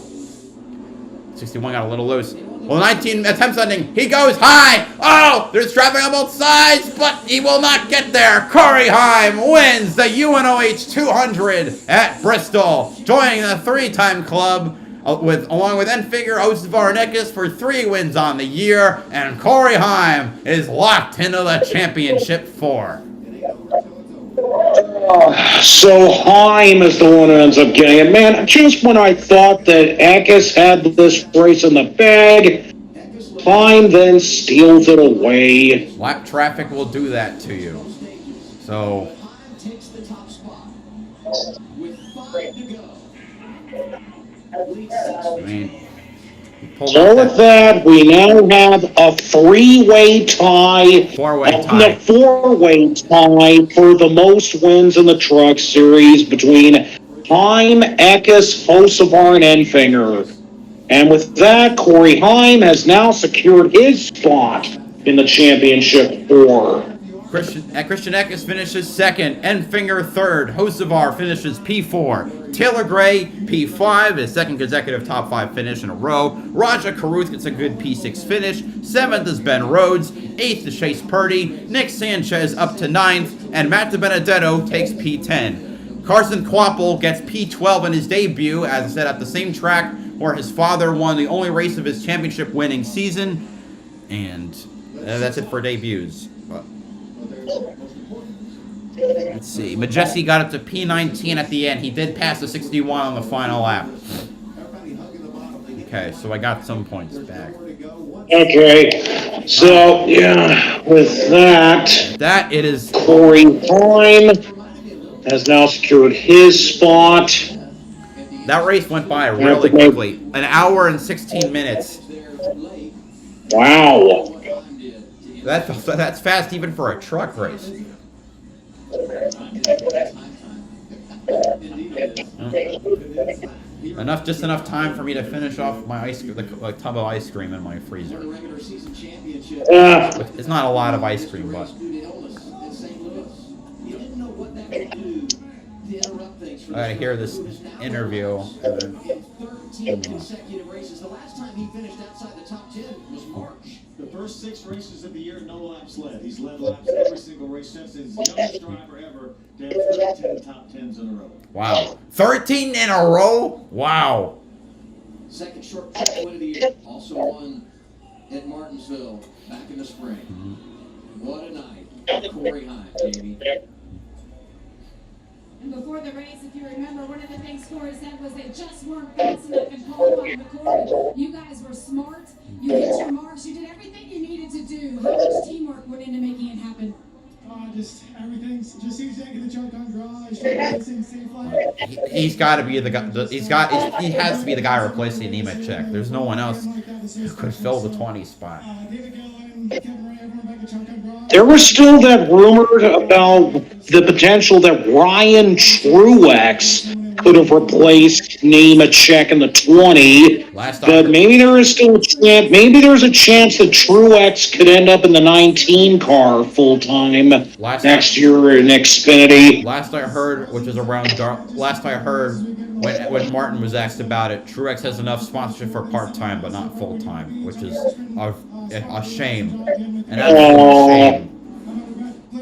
61 got a little loose. Well, 19 attempts ending. He goes high. Oh, there's traffic on both sides, but he will not get there. Corey Heim wins the UNOH 200 at Bristol, joining the 3-time club along with Enfinger, Osevar, and Eckes for 3 wins on the year, and Corey Heim is locked into the championship 4. So Heim is the one who ends up getting it. Man, just when I thought that Eckes had this race in the bag, Heim then steals it away. Lap traffic will do that to you. So, I mean, so with that, we now have a 3-way tie. 4-way tie. No, 4-way tie for the most wins in the Truck Series between Heim, Eckes, Osevar, and Enfinger. And with that, Corey Heim has now secured his spot in the championship 4. Christian Eckes finishes 2nd, Enfinger 3rd, Osevar finishes P4, Taylor Gray P5, his 2nd consecutive top 5 finish in a row. Raja Caruth gets a good P6 finish. 7th is Ben Rhodes, 8th is Chase Purdy, Nick Sanchez up to 9th, and Matt DiBenedetto takes P10. Carson Kvapil gets P12 in his debut, as I said, at the same track where his father won the only race of his championship-winning season. And that's it for debuts. Let's see. Majesty got up to P19 at the end. He did pass the 61 on the final lap. Okay, so I got some points back. Okay, so yeah, with that, it is Corey Heim has now secured his spot. That race went by really quickly. An hour and 16 minutes. Wow. That's fast even for a truck race. Just enough time for me to finish off my ice, the tub of ice cream in my freezer. It's not a lot of ice cream, but I gotta hear this interview. 13 consecutive races. The last time he finished outside the top 10 was March. The first 6 races of the year, no laps led. He's led laps every single race since. He's the youngest driver ever to have 13 top 10s in a row. Wow. 13 in a row? Wow. 2nd short track win of the year. Also won at Martinsville back in the spring. What a night. Corey Heim, Jamie. And before the race, if you remember, one of the things Corey said was they just weren't fast enough in qualifying. But Corey, you guys were smart. You hit your marks. You did everything you needed to do. How much teamwork went into making it happen? Just everything's just he's taking the truck on dry. He's got to be the guy. He has to be the guy replacing Nemechek. There's no one else who could fill the 20 spot. There was still that rumor about the potential that Ryan Truex could have replaced Nemechek in the 20. But maybe there is still a chance. Maybe there's a chance that Truex could end up in the 19 car full time next year in Xfinity. Last I heard, which is around last I heard when Martin was asked about it, Truex has enough sponsorship for part time, but not full time, which is a shame. An absolute shame.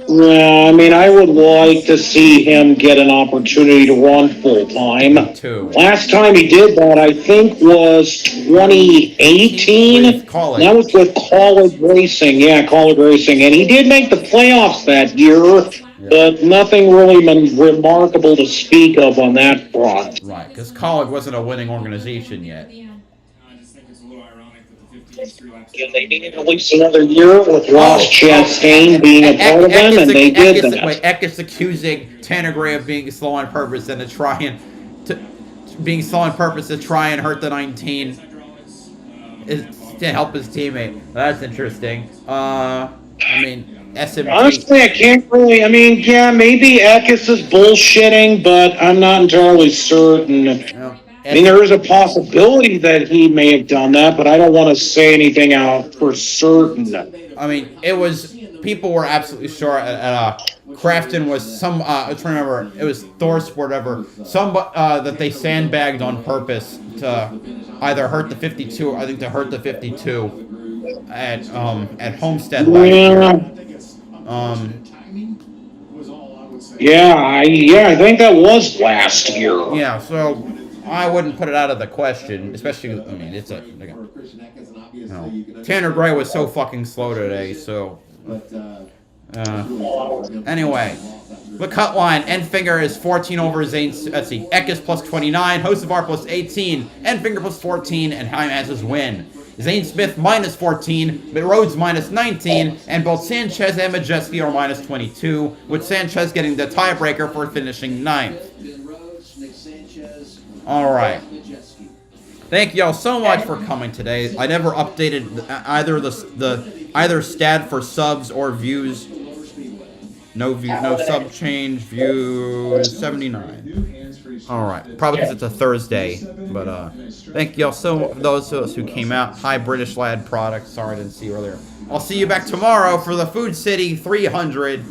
Yeah, I mean, I would like to see him get an opportunity to run full time. Me too. Last time he did that, I think, was 2018. That was with college racing. Yeah, college racing. And he did make the playoffs that year, but nothing really remarkable to speak of on that front. Right, because college wasn't a winning organization yet. Yeah, they needed at least another year with Ross Chastain being a part of them, and they did that. Wait, Eck is accusing Tanner Gray of being slow on purpose and being slow on purpose to try and hurt the 19 to help his teammate. That's interesting. I mean, SMG. Honestly, I can't really. I mean, yeah, maybe Eckes is bullshitting, but I'm not entirely certain. I mean, there is a possibility that he may have done that, but I don't want to say anything out for certain. I mean, people were absolutely sure Craftsman was I'm trying to remember, it was Thorsport that they sandbagged on purpose to either hurt the 52, I think to hurt the 52 at Homestead last year. I think that was last year. Yeah, so I wouldn't put it out of the question, especially, I mean, it's Tanner Gray was so fucking slow today, so. Anyway, the cut line, Enfinger is 14 over Zane, let's see, Eck is plus 29, Hocevar plus 18, Enfinger plus 14, and Heim has his win. Zane Smith minus 14, but Rhodes minus 19, and both Sanchez and Majeski are minus 22, with Sanchez getting the tiebreaker for finishing 9th. Alright. Thank y'all so much for coming today. I never updated either stat for subs or views. No sub change, views 79. Alright, probably because it's a Thursday. But thank y'all so much for those of us who came out. Hi British Lad Product. Sorry I didn't see you earlier. I'll see you back tomorrow for the Food City 300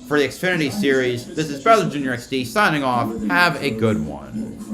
for the Xfinity Series. This is BowserJrXD signing off. Have a good one.